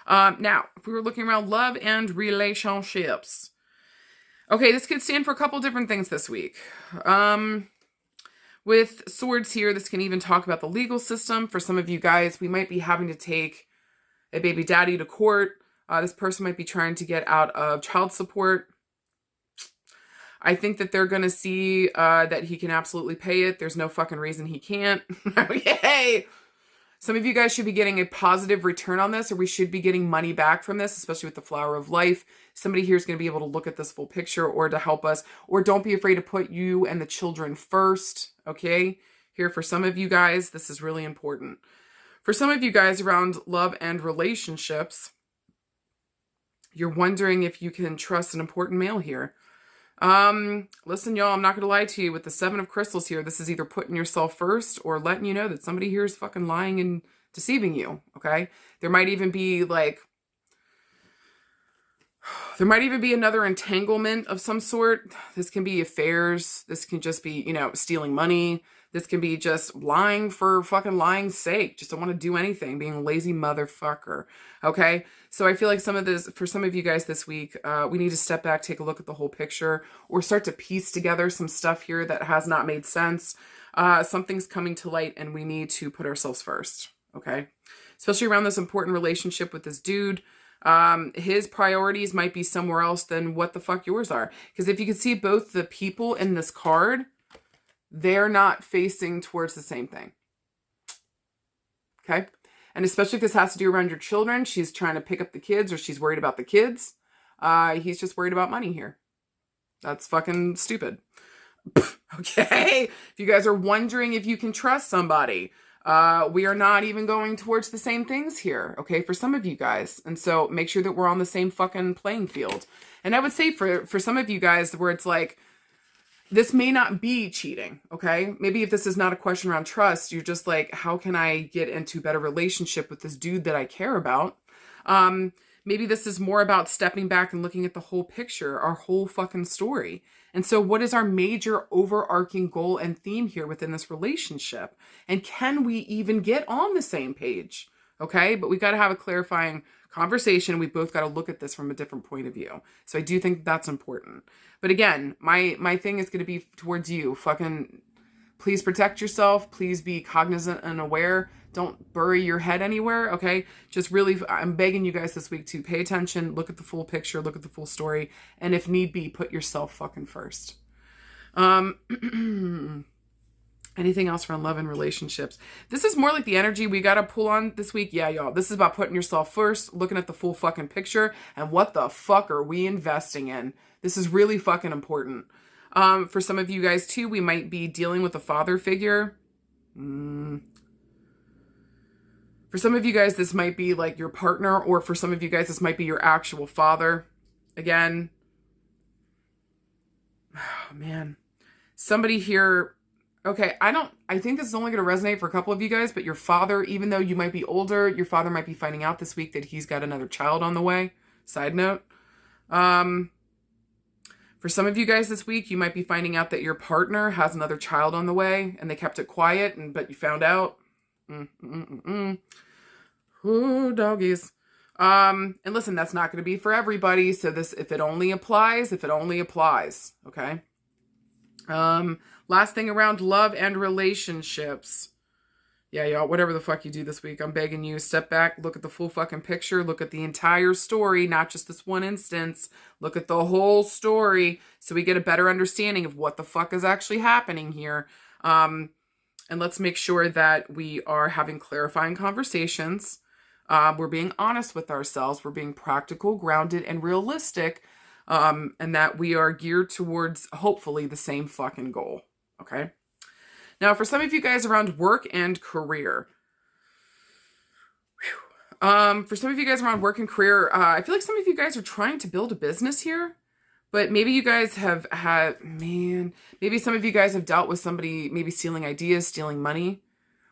Now, if we were looking around love and relationships. Okay, this could stand for a couple different things this week. With swords here, this can even talk about the legal system. For some of you guys, we might be having to take a baby daddy to court. This person might be trying to get out of child support. I think that they're going to see that he can absolutely pay it. There's no fucking reason he can't. Okay. Some of you guys should be getting a positive return on this, or we should be getting money back from this, especially with the Flower of Life. Somebody here is going to be able to look at this full picture or to help us, or don't be afraid to put you and the children first. Okay. Here for some of you guys, this is really important. For some of you guys around love and relationships, you're wondering if you can trust an important male here. Listen, y'all, I'm not going to lie to you. With the 7 of crystals here, this is either putting yourself first or letting you know that somebody here is fucking lying and deceiving you. Okay. There might even be another entanglement of some sort. This can be affairs. This can just be, stealing money. This can be just lying for fucking lying's sake. Just don't want to do anything. Being a lazy motherfucker. Okay. So I feel like for some of you guys this week, we need to step back, take a look at the whole picture, or start to piece together some stuff here that has not made sense. Something's coming to light and we need to put ourselves first. Okay. Especially around this important relationship with this dude. His priorities might be somewhere else than what the fuck yours are. Because if you can see both the people in this card, they're not facing towards the same thing. Okay. And especially if this has to do around your children, she's trying to pick up the kids or she's worried about the kids. He's just worried about money here. That's fucking stupid. Okay. If you guys are wondering if you can trust somebody, we are not even going towards the same things here. Okay. For some of you guys. And so make sure that we're on the same fucking playing field. And I would say for some of you guys where it's like, this may not be cheating, okay? Maybe if this is not a question around trust, you're just like, how can I get into a better relationship with this dude that I care about? Maybe this is more about stepping back and looking at the whole picture, our whole fucking story. And so what is our major overarching goal and theme here within this relationship? And can we even get on the same page? Okay? But we got to have a clarifying conversation. We both got to look at this from a different point of view. So I do think that's important. But again, my thing is going to be towards you. Fucking please protect yourself. Please be cognizant and aware. Don't bury your head anywhere, okay? Just really, I'm begging you guys this week to pay attention, look at the full picture, look at the full story, and if need be, put yourself fucking first. Anything else around love and relationships? This is more like the energy we got to pull on this week. Yeah, y'all, this is about putting yourself first, looking at the full fucking picture, and what the fuck are we investing in? This is really fucking important. For some of you guys too, we might be dealing with a father figure. For some of you guys, this might be like your partner, or for some of you guys, this might be your actual father. Again, oh man, somebody here. Okay, I think this is only going to resonate for a couple of you guys, but your father, even though you might be older, your father might be finding out this week that he's got another child on the way. Side note. For some of you guys this week, you might be finding out that your partner has another child on the way and they kept it quiet, but you found out. Ooh, doggies. And listen, that's not going to be for everybody. So this, if it only applies, okay? Last thing around love and relationships. Yeah, y'all, whatever the fuck you do this week, I'm begging you, step back, look at the full fucking picture, look at the entire story, not just this one instance. Look at the whole story so we get a better understanding of what the fuck is actually happening here. And let's make sure that we are having clarifying conversations. We're being honest with ourselves. We're being practical, grounded, and realistic. And that we are geared towards, hopefully, the same fucking goal. Okay? Now, for some of you guys around work and career. For some of you guys around work and career, I feel like some of you guys are trying to build a business here. But maybe you guys have had, maybe some of you guys have dealt with somebody maybe stealing ideas, stealing money.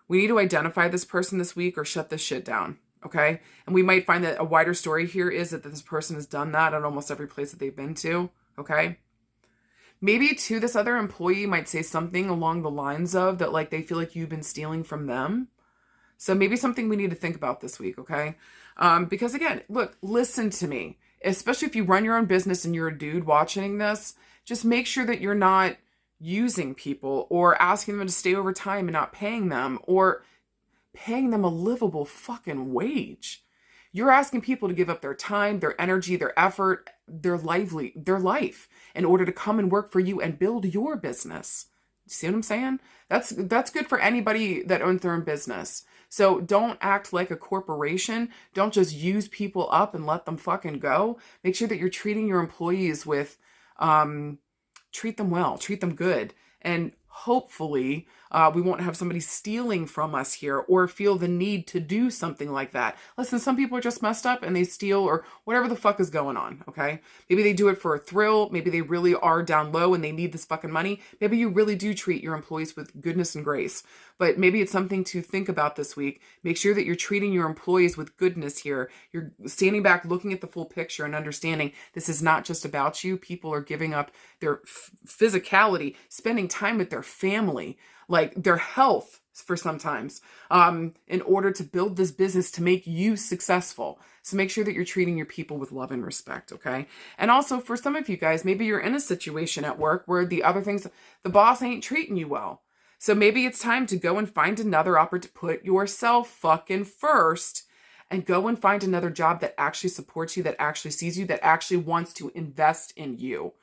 We need to identify this person this week or shut this shit down. Okay? And we might find that a wider story here is that this person has done that at almost every place that they've been to. Okay? Maybe too, this other employee might say something along the lines of that, like they feel like you've been stealing from them. So maybe something we need to think about this week. Okay? Because again, look, listen to me. Especially if you run your own business and you're a dude watching this, just make sure that you're not using people or asking them to stay over time and not paying them, or paying them a livable fucking wage. You're asking people to give up their time, their energy, their effort, their life in order to come and work for you and build your business. See what I'm saying? That's good for anybody that owns their own business. So don't act like a corporation. Don't just use people up and let them fucking go. Make sure that you're treating your employees with, treat them well, treat them good. And hopefully we won't have somebody stealing from us here or feel the need to do something like that. Listen, some people are just messed up and they steal or whatever the fuck is going on, okay? Maybe they do it for a thrill. Maybe they really are down low and they need this fucking money. Maybe you really do treat your employees with goodness and grace. But maybe it's something to think about this week. Make sure that you're treating your employees with goodness here. You're standing back, looking at the full picture and understanding this is not just about you. People are giving up their physicality, spending time with their family, like their health for sometimes, in order to build this business to make you successful. So make sure that you're treating your people with love and respect, okay? And also for some of you guys, maybe you're in a situation at work where the boss ain't treating you well. So maybe it's time to go and find another opportunity to put yourself fucking first and go and find another job that actually supports you, that actually sees you, that actually wants to invest in you.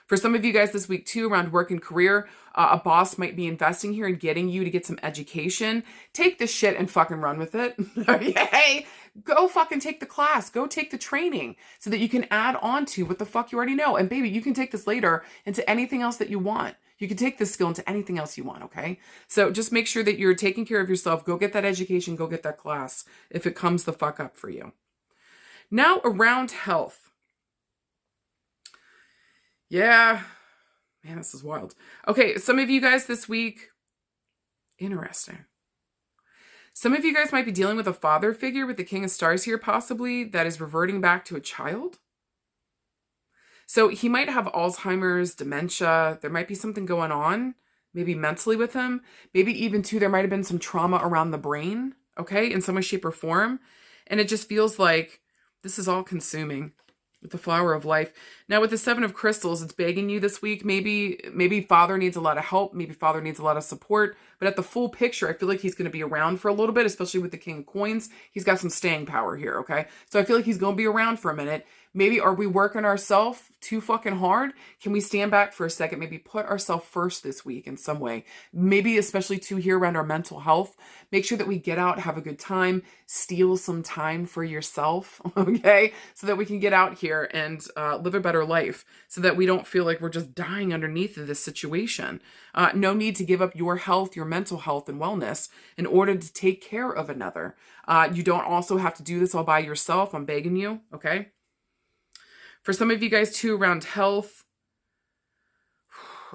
For some of you guys this week too, around work and career, a boss might be investing here and getting you to get some education. Take this shit and fucking run with it. Okay? Go fucking take the class. Go take the training so that you can add on to what the fuck you already know. And baby, you can take this later into anything else that you want. You can take this skill into anything else you want, okay? So just make sure that you're taking care of yourself. Go get that education. Go get that class if it comes the fuck up for you. Now around health. Yeah. Man, this is wild. Okay, some of you guys this week, interesting. Some of you guys might be dealing with a father figure with the King of Stars here, possibly, that is reverting back to a child. So he might have Alzheimer's, dementia. There might be something going on, maybe mentally with him. Maybe even too, there might have been some trauma around the brain. okay, in some way, shape, or form. And it just feels like this is all consuming with the flower of life. Now with the 7 of crystals, it's begging you this week. Maybe father needs a lot of help. Maybe father needs a lot of support. But at the full picture, I feel like he's going to be around for a little bit, especially with the King of Coins. He's got some staying power here, okay? So I feel like he's going to be around for a minute. Maybe are we working ourselves too fucking hard? Can we stand back for a second? Maybe put ourselves first this week in some way. Maybe especially too here around our mental health. Make sure that we get out, have a good time, steal some time for yourself, okay? So that we can get out here and live a better life so that we don't feel like we're just dying underneath of this situation. No need to give up your health, your mental health and wellness in order to take care of another. You don't also have to do this all by yourself. I'm begging you, okay? For some of you guys too, around health,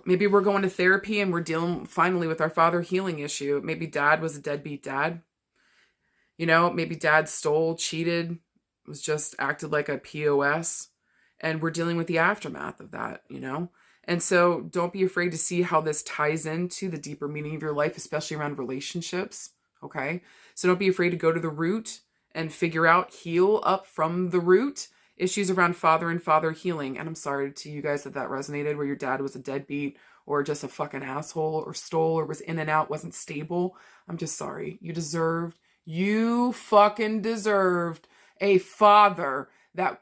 maybe we're going to therapy and we're dealing finally with our father healing issue. Maybe dad was a deadbeat dad. You know, maybe dad stole, cheated, was just acted like a POS. And we're dealing with the aftermath of that, you know? And so don't be afraid to see how this ties into the deeper meaning of your life, especially around relationships, okay? So don't be afraid to go to the root and figure out, heal up from the root, issues around father and father healing. And I'm sorry to you guys that resonated, where your dad was a deadbeat or just a fucking asshole or stole or was in and out, wasn't stable. I'm just sorry. You fucking deserved a father that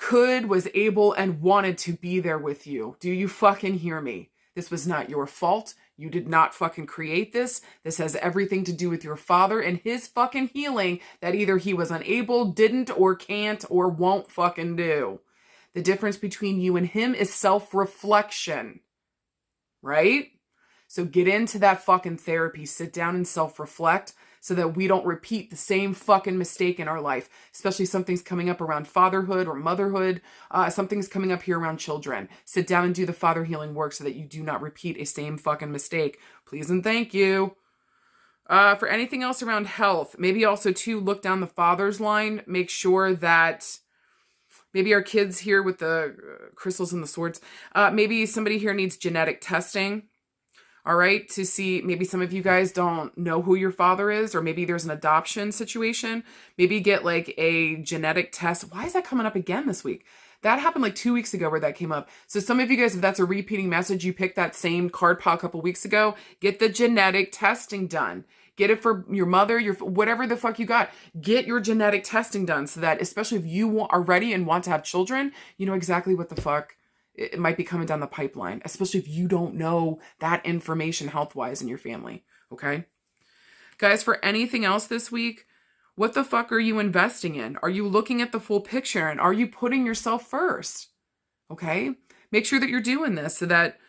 was able and wanted to be there with you. Do you fucking hear me? This was not your fault. You did not fucking create this. This has everything to do with your father and his fucking healing that either he was unable, didn't, or can't, or won't fucking do. The difference between you and him is self-reflection, right? So get into that fucking therapy. Sit down and self-reflect so that we don't repeat the same fucking mistake in our life, especially something's coming up around fatherhood or motherhood. Something's coming up here around children. Sit down and do the father healing work so that you do not repeat a same fucking mistake. Please and thank you. For anything else around health, maybe also too, look down the father's line. Make sure that maybe our kids here with the crystals and the swords, maybe somebody here needs genetic testing. All right, to see, maybe some of you guys don't know who your father is, or maybe there's an adoption situation. Maybe get like a genetic test. Why is that coming up again this week? That happened like 2 weeks ago where that came up. So some of you guys, if that's a repeating message, you picked that same card pile a couple weeks ago, get the genetic testing done. Get it for your mother, your whatever the fuck you got. Get your genetic testing done so that, especially if you are ready and want to have children, you know exactly what the fuck it might be coming down the pipeline, especially if you don't know that information health-wise in your family, okay? Guys, for anything else this week, what the fuck are you investing in? Are you looking at the full picture and are you putting yourself first, okay? Make sure that you're doing this so that,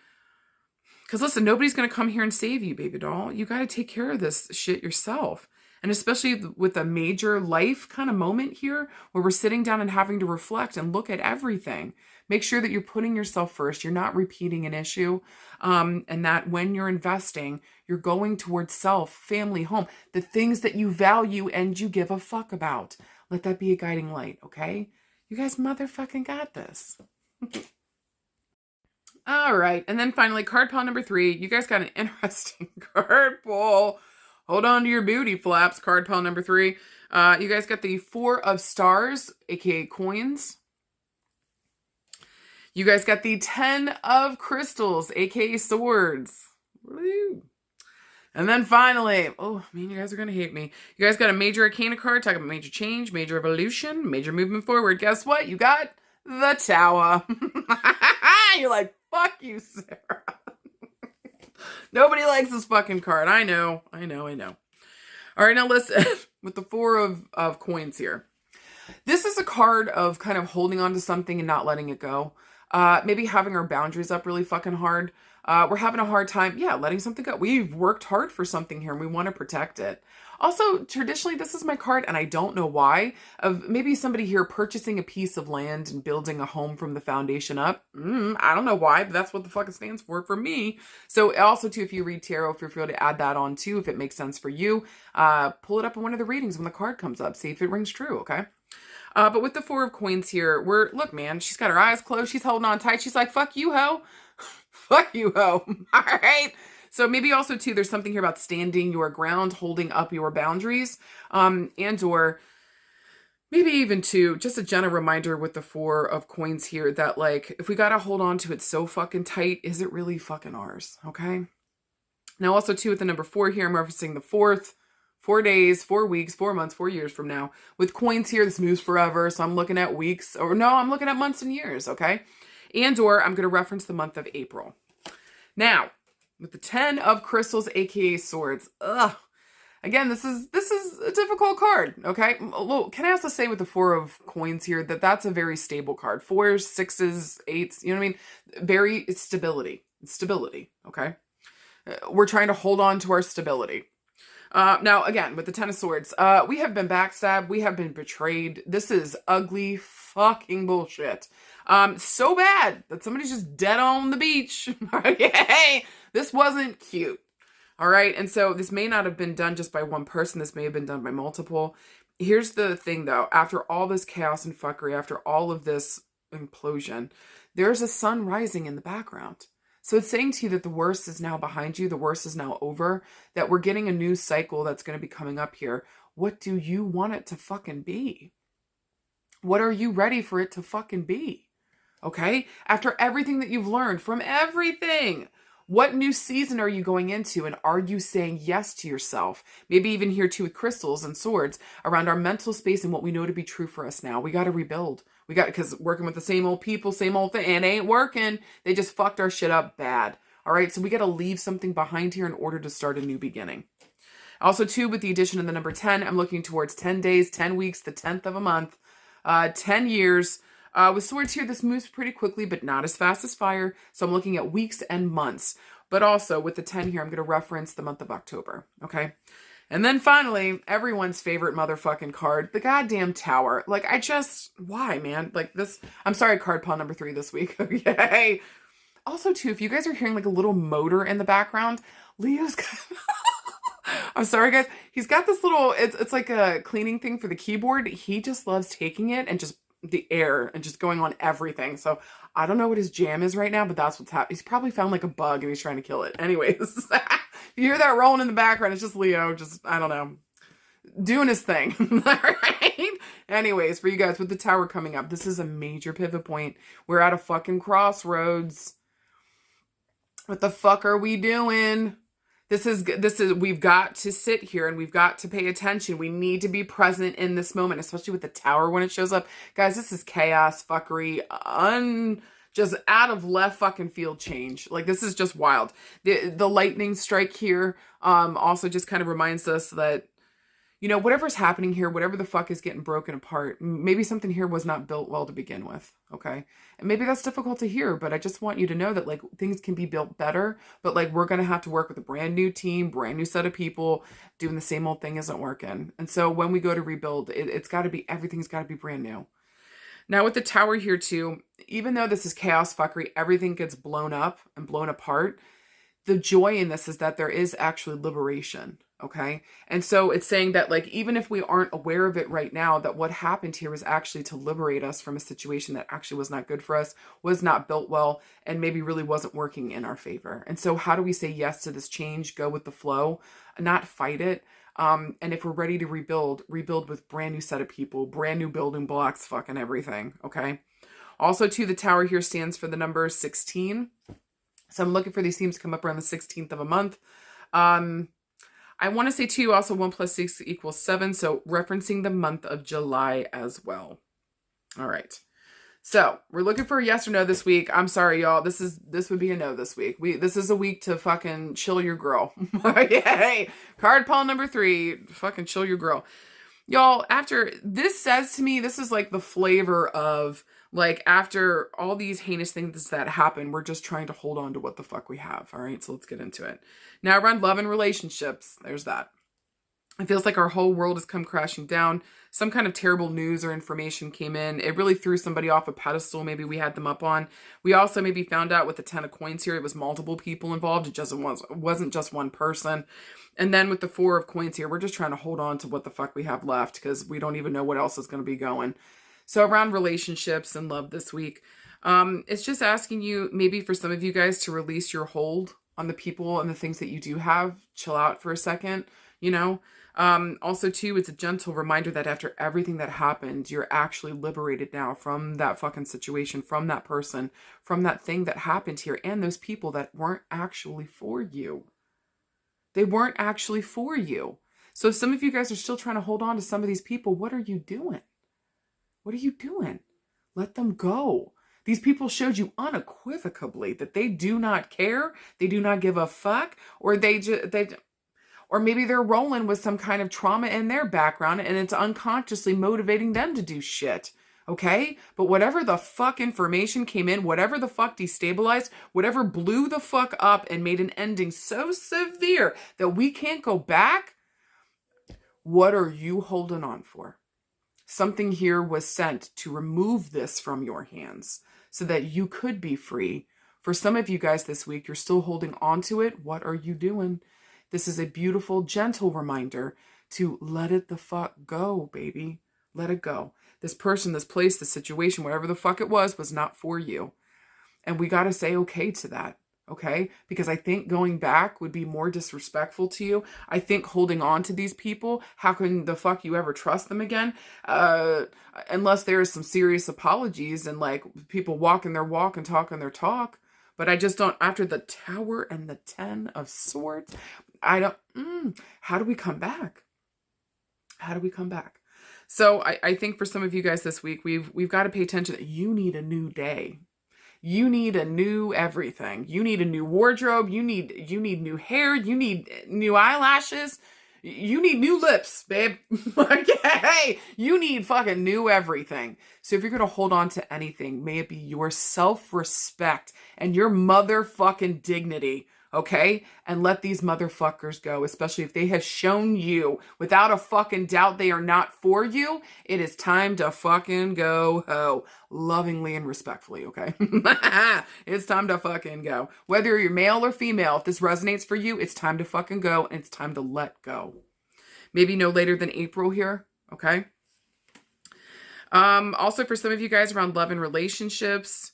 because listen, nobody's going to come here and save you, baby doll. You got to take care of this shit yourself. And especially with a major life kind of moment here where we're sitting down and having to reflect and look at everything. Make sure that you're putting yourself first. You're not repeating an issue. And that when you're investing, you're going towards self, family, home, the things that you value and you give a fuck about. Let that be a guiding light, okay? You guys motherfucking got this. All right. And then finally, card pile number 3. You guys got an interesting card pull. Hold on to your booty flaps, card pile number 3. You guys got the 4 of stars, aka coins. You guys got the 10 of crystals, aka swords. Woo. And then finally, oh man, you guys are going to hate me. You guys got a major arcana card, talking about major change, major evolution, major movement forward. Guess what? You got the Tower. You're like, fuck you, Sarah. Nobody likes this fucking card. I know. All right, now listen, with the 4 of coins here. This is a card of kind of holding on to something and not letting it go. Maybe having our boundaries up really fucking hard. We're having a hard time, letting something go. We've worked hard for something here and we want to protect it. Also, traditionally, this is my card, and I don't know why, of maybe somebody here purchasing a piece of land and building a home from the foundation up. I don't know why, but that's what the fuck it stands for me. So also, too, if you read tarot, feel free to add that on, too, if it makes sense for you. Pull it up in one of the readings when the card comes up. See if it rings true, okay? But with the 4 of coins here, look, man, she's got her eyes closed. She's holding on tight. She's like, fuck you, ho. Fuck you, ho. All right. So maybe also too, there's something here about standing your ground, holding up your boundaries, and or maybe even too, just a gentle reminder with the Four of Coins here that like, if we got to hold on to it so fucking tight, is it really fucking ours? Okay. Now also too, with the number 4 here, I'm referencing the fourth, 4 days, 4 weeks, 4 months, 4 years from now. With coins here, this moves forever. So I'm looking at weeks, or no, I'm looking at months and years. Okay. And or I'm going to reference the month of April. Now, with the 10 of crystals, aka swords. Ugh. Again, this is a difficult card, okay? Well, can I also say with the 4 of coins here that that's a very stable card. 4s, 6s, 8s, you know what I mean? It's stability. It's stability, okay? We're trying to hold on to our stability. Now, again, with the 10 of swords, we have been backstabbed. We have been betrayed. This is ugly fucking bullshit. So bad that somebody's just dead on the beach. Okay? This wasn't cute. All right. And so this may not have been done just by one person. This may have been done by multiple. Here's the thing though. After all this chaos and fuckery, after all of this implosion, there's a sun rising in the background. So it's saying to you that the worst is now behind you. The worst is now over, that we're getting a new cycle that's going to be coming up here. What do you want it to fucking be? What are you ready for it to fucking be? Okay. After everything that you've learned from everything, what new season are you going into, and are you saying yes to yourself? Maybe even here too with crystals and swords around our mental space and what we know to be true for us now. We got to rebuild. Because working with the same old people, same old thing, and it ain't working. They just fucked our shit up bad. All right, so we got to leave something behind here in order to start a new beginning. Also too, with the addition of the number 10, I'm looking towards 10 days, 10 weeks, the 10th of a month, 10 years. With swords here, this moves pretty quickly, but not as fast as fire. So I'm looking at weeks and months. But also with the 10 here, I'm going to reference the month of October. Okay. And then finally, everyone's favorite motherfucking card, the goddamn Tower. Like, why, man? Like this, I'm sorry, card pile number 3 this week. Okay. Also too, if you guys are hearing like a little motor in the background, Leo's got, I'm sorry guys. He's got this little, it's like a cleaning thing for the keyboard. He just loves taking it and just the air and just going on everything. So I don't know what his jam is right now, but that's what's happening. He's probably found like a bug and he's trying to kill it. Anyways, you hear that rolling in the background, it's just Leo, just, I don't know, doing his thing. All right. Anyways, for you guys with the Tower coming up, this is a major pivot point. We're at a fucking crossroads. What the fuck are we doing? This is, we've got to sit here and we've got to pay attention. We need to be present in this moment, especially with the Tower when it shows up. Guys, this is chaos, fuckery, just out of left fucking field change. Like, this is just wild. The lightning strike here, also just kind of reminds us that, you know, whatever's happening here, whatever the fuck is getting broken apart, maybe something here was not built well to begin with, okay? And maybe that's difficult to hear, but I just want you to know that, like, things can be built better, but, like, we're going to have to work with a brand new team, brand new set of people. Doing the same old thing isn't working. And so when we go to rebuild, it's got to be, everything's got to be brand new. Now with the Tower here too, even though this is chaos fuckery, everything gets blown up and blown apart. The joy in this is that there is actually liberation. Okay. And so it's saying that, like, even if we aren't aware of it right now, that what happened here was actually to liberate us from a situation that actually was not good for us, was not built well, and maybe really wasn't working in our favor. And so how do we say yes to this change, go with the flow, not fight it? And if we're ready to rebuild with brand new set of people, brand new building blocks, fucking everything. Okay. Also too, the Tower here stands for the number 16. So I'm looking for these themes to come up around the 16th of a month. I want to say too, also 1 + 6 = 7. So referencing the month of July as well. All right. So we're looking for a yes or no this week. I'm sorry, y'all. This would be a no this week. This is a week to fucking chill your girl. Yay. Card pile number 3, fucking chill your girl. Y'all, after this says to me, this is like the flavor of, like, after all these heinous things that happen, we're just trying to hold on to what the fuck we have. All right, so let's get into it. Now, around love and relationships, there's that. It feels like our whole world has come crashing down. Some kind of terrible news or information came in. It really threw somebody off a pedestal maybe we had them up on. We also maybe found out with the 10 of coins here, it was multiple people involved. It wasn't just one person. And then with the 4 of coins here, we're just trying to hold on to what the fuck we have left because we don't even know what else is going to be going. So around relationships and love this week, it's just asking you, maybe for some of you guys, to release your hold on the people and the things that you do have. Chill out for a second, you know? Also too, it's a gentle reminder that after everything that happened, you're actually liberated now from that fucking situation, from that person, from that thing that happened here, and those people that weren't actually for you. They weren't actually for you. So if some of you guys are still trying to hold on to some of these people, what are you doing? What are you doing? Let them go. These people showed you unequivocally that they do not care, they do not give a fuck, or or maybe they're rolling with some kind of trauma in their background and it's unconsciously motivating them to do shit. Okay? But whatever the fuck information came in, whatever the fuck destabilized, whatever blew the fuck up and made an ending so severe that we can't go back, what are you holding on for? Something here was sent to remove this from your hands so that you could be free. For some of you guys this week, you're still holding on to it. What are you doing? This is a beautiful, gentle reminder to let it the fuck go, baby. Let it go. This person, this place, this situation, whatever the fuck it was not for you. And we got to say okay to that. Okay? Because I think going back would be more disrespectful to you. I think holding on to these people, how can the fuck you ever trust them again? Unless there's some serious apologies and like people walking their walk and talking their talk. But I just don't, after the Tower and the 10 of Swords, I don't, how do we come back? How do we come back? So I think for some of you guys this week, we've got to pay attention that you need a new day. You need a new everything. You need a new wardrobe. You need new hair. You need new eyelashes. You need new lips, babe. Okay. You need fucking new everything. So if you're going to hold on to anything, may it be your self-respect and your motherfucking dignity. Okay? And let these motherfuckers go, especially if they have shown you without a fucking doubt they are not for you. It is time to fucking go ho. Lovingly and respectfully, okay? It's time to fucking go. Whether you're male or female, if this resonates for you, it's time to fucking go and it's time to let go. Maybe no later than April here, okay? Also for some of you guys around love and relationships,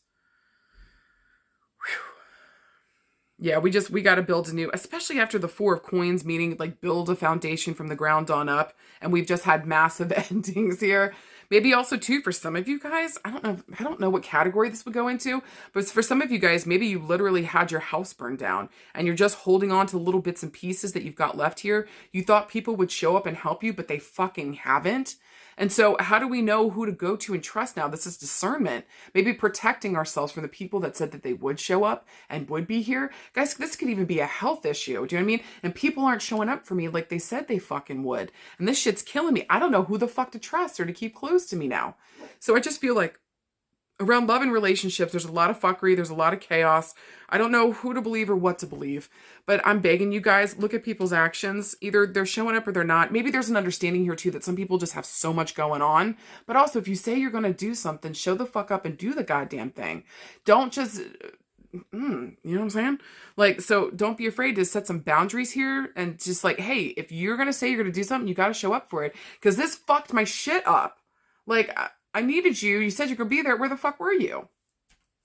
yeah, we got to build a new, especially after the Four of Coins, meaning like build a foundation from the ground on up. And we've just had massive endings here. Maybe also too, for some of you guys, I don't know what category this would go into, but for some of you guys, maybe you literally had your house burned down and you're just holding on to little bits and pieces that you've got left here. You thought people would show up and help you, but they fucking haven't. And so how do we know who to go to and trust now? This is discernment. Maybe protecting ourselves from the people that said that they would show up and would be here. Guys, this could even be a health issue. Do you know what I mean? And people aren't showing up for me like they said they fucking would. And this shit's killing me. I don't know who the fuck to trust or to keep close to me now. So I just feel like around love and relationships, there's a lot of fuckery. There's a lot of chaos. I don't know who to believe or what to believe, but I'm begging you guys, look at people's actions. Either they're showing up or they're not. Maybe there's an understanding here too that some people just have so much going on. But also, if you say you're going to do something, show the fuck up and do the goddamn thing. Don't just, you know what I'm saying? Like, so don't be afraid to set some boundaries here and just like, hey, if you're going to say you're going to do something, you got to show up for it. Because this fucked my shit up. Like, I needed you. You said you could be there. Where the fuck were you?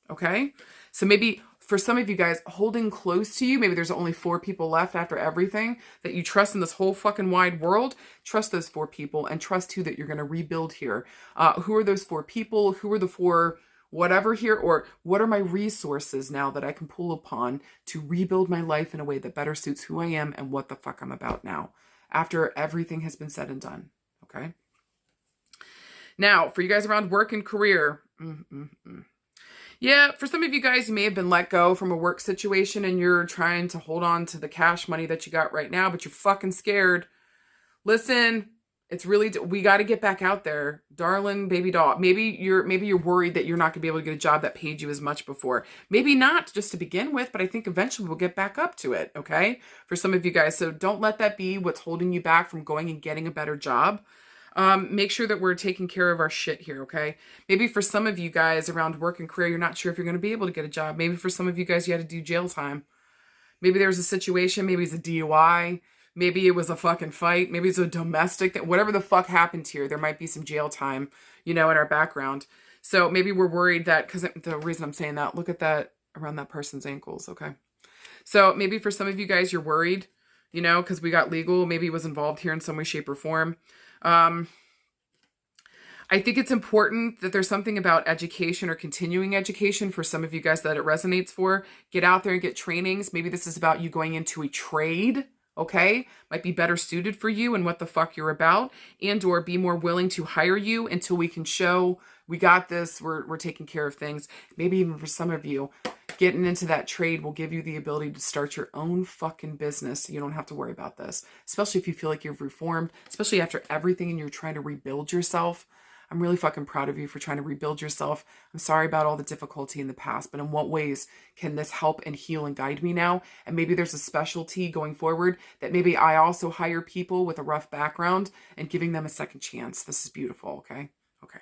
Okay? So maybe for some of you guys holding close to you, maybe there's only 4 people left after everything that you trust in this whole fucking wide world. Trust those 4 people and trust too that you're going to rebuild here. Who are those 4 people? Who are the 4 whatever here? Or what are my resources now that I can pull upon to rebuild my life in a way that better suits who I am and what the fuck I'm about now after everything has been said and done. Okay? Now, for you guys around work and career, yeah, for some of you guys, you may have been let go from a work situation and you're trying to hold on to the cash money that you got right now, but you're fucking scared. Listen, it's really, we got to get back out there, darling baby doll. Maybe you're worried that you're not gonna be able to get a job that paid you as much before. Maybe not just to begin with, but I think eventually we'll get back up to it. Okay. For some of you guys. So don't let that be what's holding you back from going and getting a better job. Make sure that we're taking care of our shit here, okay? Maybe for some of you guys around work and career, you're not sure if you're going to be able to get a job. Maybe for some of you guys, you had to do jail time. Maybe there was a situation, maybe it's a DUI, maybe it was a fucking fight, maybe it's a domestic, whatever the fuck happened here, there might be some jail time, you know, in our background. So maybe we're worried that, because the reason I'm saying that, look at that around that person's ankles, okay? So maybe for some of you guys, you're worried, you know, because we got legal, maybe it was involved here in some way, shape, or form. I think it's important that there's something about education or continuing education for some of you guys that it resonates for. Get out there and get trainings. Maybe this is about you going into a trade, okay? Might be better suited for you and what the fuck you're about, and or be more willing to hire you until we can show we got this, we're taking care of things. Maybe even for some of you, getting into that trade will give you the ability to start your own fucking business so you don't have to worry about this, especially if you feel like you've reformed, especially after everything and you're trying to rebuild yourself. I'm really fucking proud of you for trying to rebuild yourself. I'm sorry about all the difficulty in the past, but in what ways can this help and heal and guide me now? And maybe there's a specialty going forward that maybe I also hire people with a rough background and giving them a second chance. This is beautiful, okay? Okay.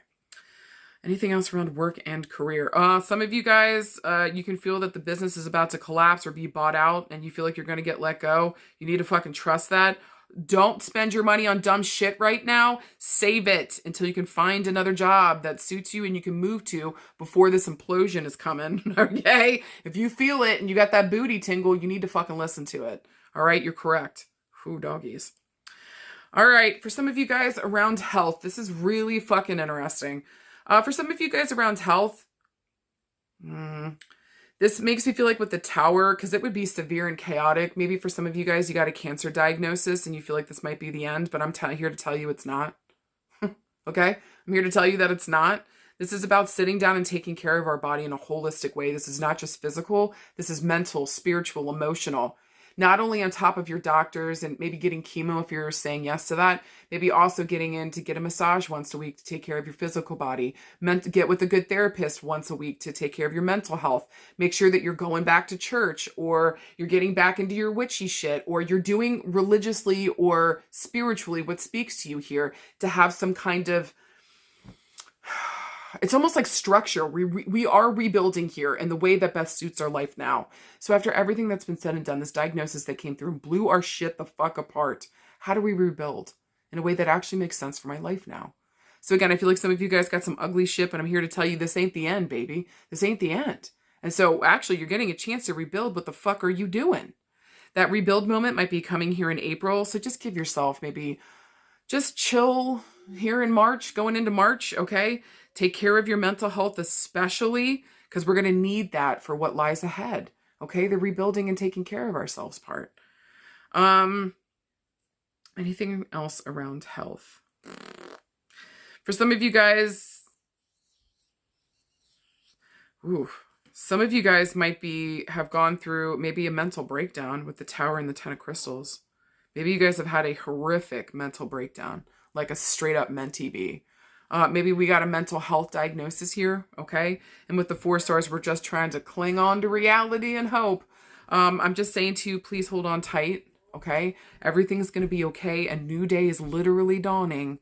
Anything else around work and career? Some of you guys, you can feel that the business is about to collapse or be bought out and you feel like you're going to get let go. You need to fucking trust that. Don't spend your money on dumb shit right now. Save it until you can find another job that suits you and you can move to before this implosion is coming, okay? If you feel it and you got that booty tingle, you need to fucking listen to it. All right, you're correct. Whew, doggies. All right, for some of you guys around health, this is really fucking interesting. For some of you guys around health, this makes me feel like with the Tower, because it would be severe and chaotic. Maybe for some of you guys, you got a cancer diagnosis and you feel like this might be the end, but I'm here to tell you it's not. Okay? I'm here to tell you that it's not. This is about sitting down and taking care of our body in a holistic way. This is not just physical. This is mental, spiritual, emotional. Not only on top of your doctors and maybe getting chemo if you're saying yes to that, maybe also getting in to get a massage once a week to take care of your physical body. Get with a good therapist once a week to take care of your mental health. Make sure that you're going back to church or you're getting back into your witchy shit or you're doing religiously or spiritually what speaks to you here to have some kind of... It's almost like structure. We are rebuilding here in the way that best suits our life now. So after everything that's been said and done, this diagnosis that came through and blew our shit the fuck apart, how do we rebuild in a way that actually makes sense for my life now? So again, I feel like some of you guys got some ugly shit, but I'm here to tell you this ain't the end, baby. This ain't the end. And so actually you're getting a chance to rebuild. What the fuck are you doing? That rebuild moment might be coming here in April. So just give yourself maybe just chill here in March, going into March, okay? Take care of your mental health, especially because we're going to need that for what lies ahead. Okay, the rebuilding and taking care of ourselves part. Anything else around health? For some of you guys, some of you guys might have gone through maybe a mental breakdown with the Tower and the Ten of Crystals. Maybe you guys have had a horrific mental breakdown, like a straight up mentee bee. Maybe we got a mental health diagnosis here, okay? And with the 4 stars, we're just trying to cling on to reality and hope. I'm just saying to you, please hold on tight, okay? Everything's going to be okay. A new day is literally dawning.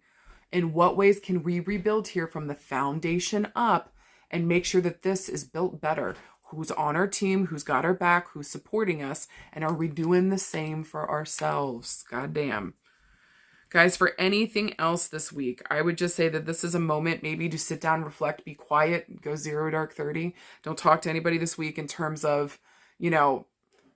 In what ways can we rebuild here from the foundation up and make sure that this is built better? Who's on our team? Who's got our back? Who's supporting us? And are we doing the same for ourselves? Goddamn. Guys, for anything else this week, I would just say that this is a moment maybe to sit down, reflect, be quiet, go 0 dark 30. Don't talk to anybody this week in terms of, you know,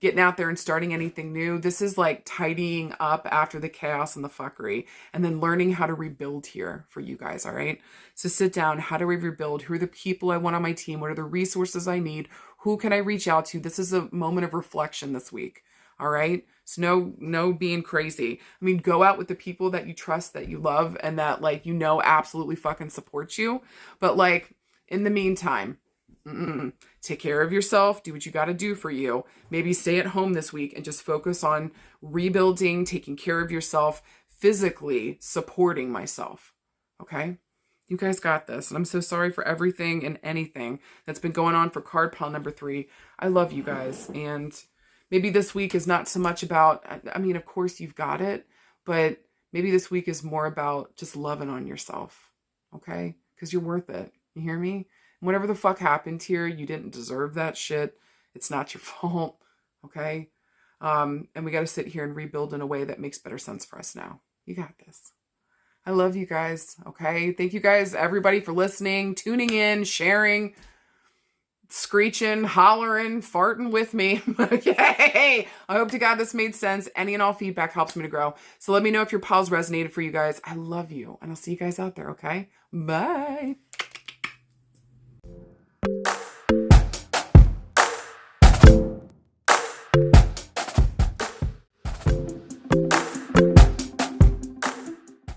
getting out there and starting anything new. This is like tidying up after the chaos and the fuckery and then learning how to rebuild here for you guys, all right? So sit down. How do we rebuild? Who are the people I want on my team? What are the resources I need? Who can I reach out to? This is a moment of reflection this week. All right. So no being crazy. I mean, go out with the people that you trust, that you love, and that like, you know, absolutely fucking support you. But like in the meantime, take care of yourself. Do what you got to do for you. Maybe stay at home this week and just focus on rebuilding, taking care of yourself, physically supporting myself. Okay. You guys got this. And I'm so sorry for everything and anything that's been going on for card pile number 3. I love you guys. And maybe this week is not so much about, I mean, of course you've got it, but maybe this week is more about just loving on yourself, okay? Because you're worth it. You hear me? Whatever the fuck happened here, you didn't deserve that shit. It's not your fault, okay? And we got to sit here and rebuild in a way that makes better sense for us now. You got this. I love you guys, okay? Thank you guys, everybody, for listening, tuning in, sharing. screeching, hollering, farting with me. Okay. I hope to God this made sense. Any and all feedback helps me to grow. So let me know if your pause resonated for you guys. I love you, and I'll see you guys out there, okay? Bye.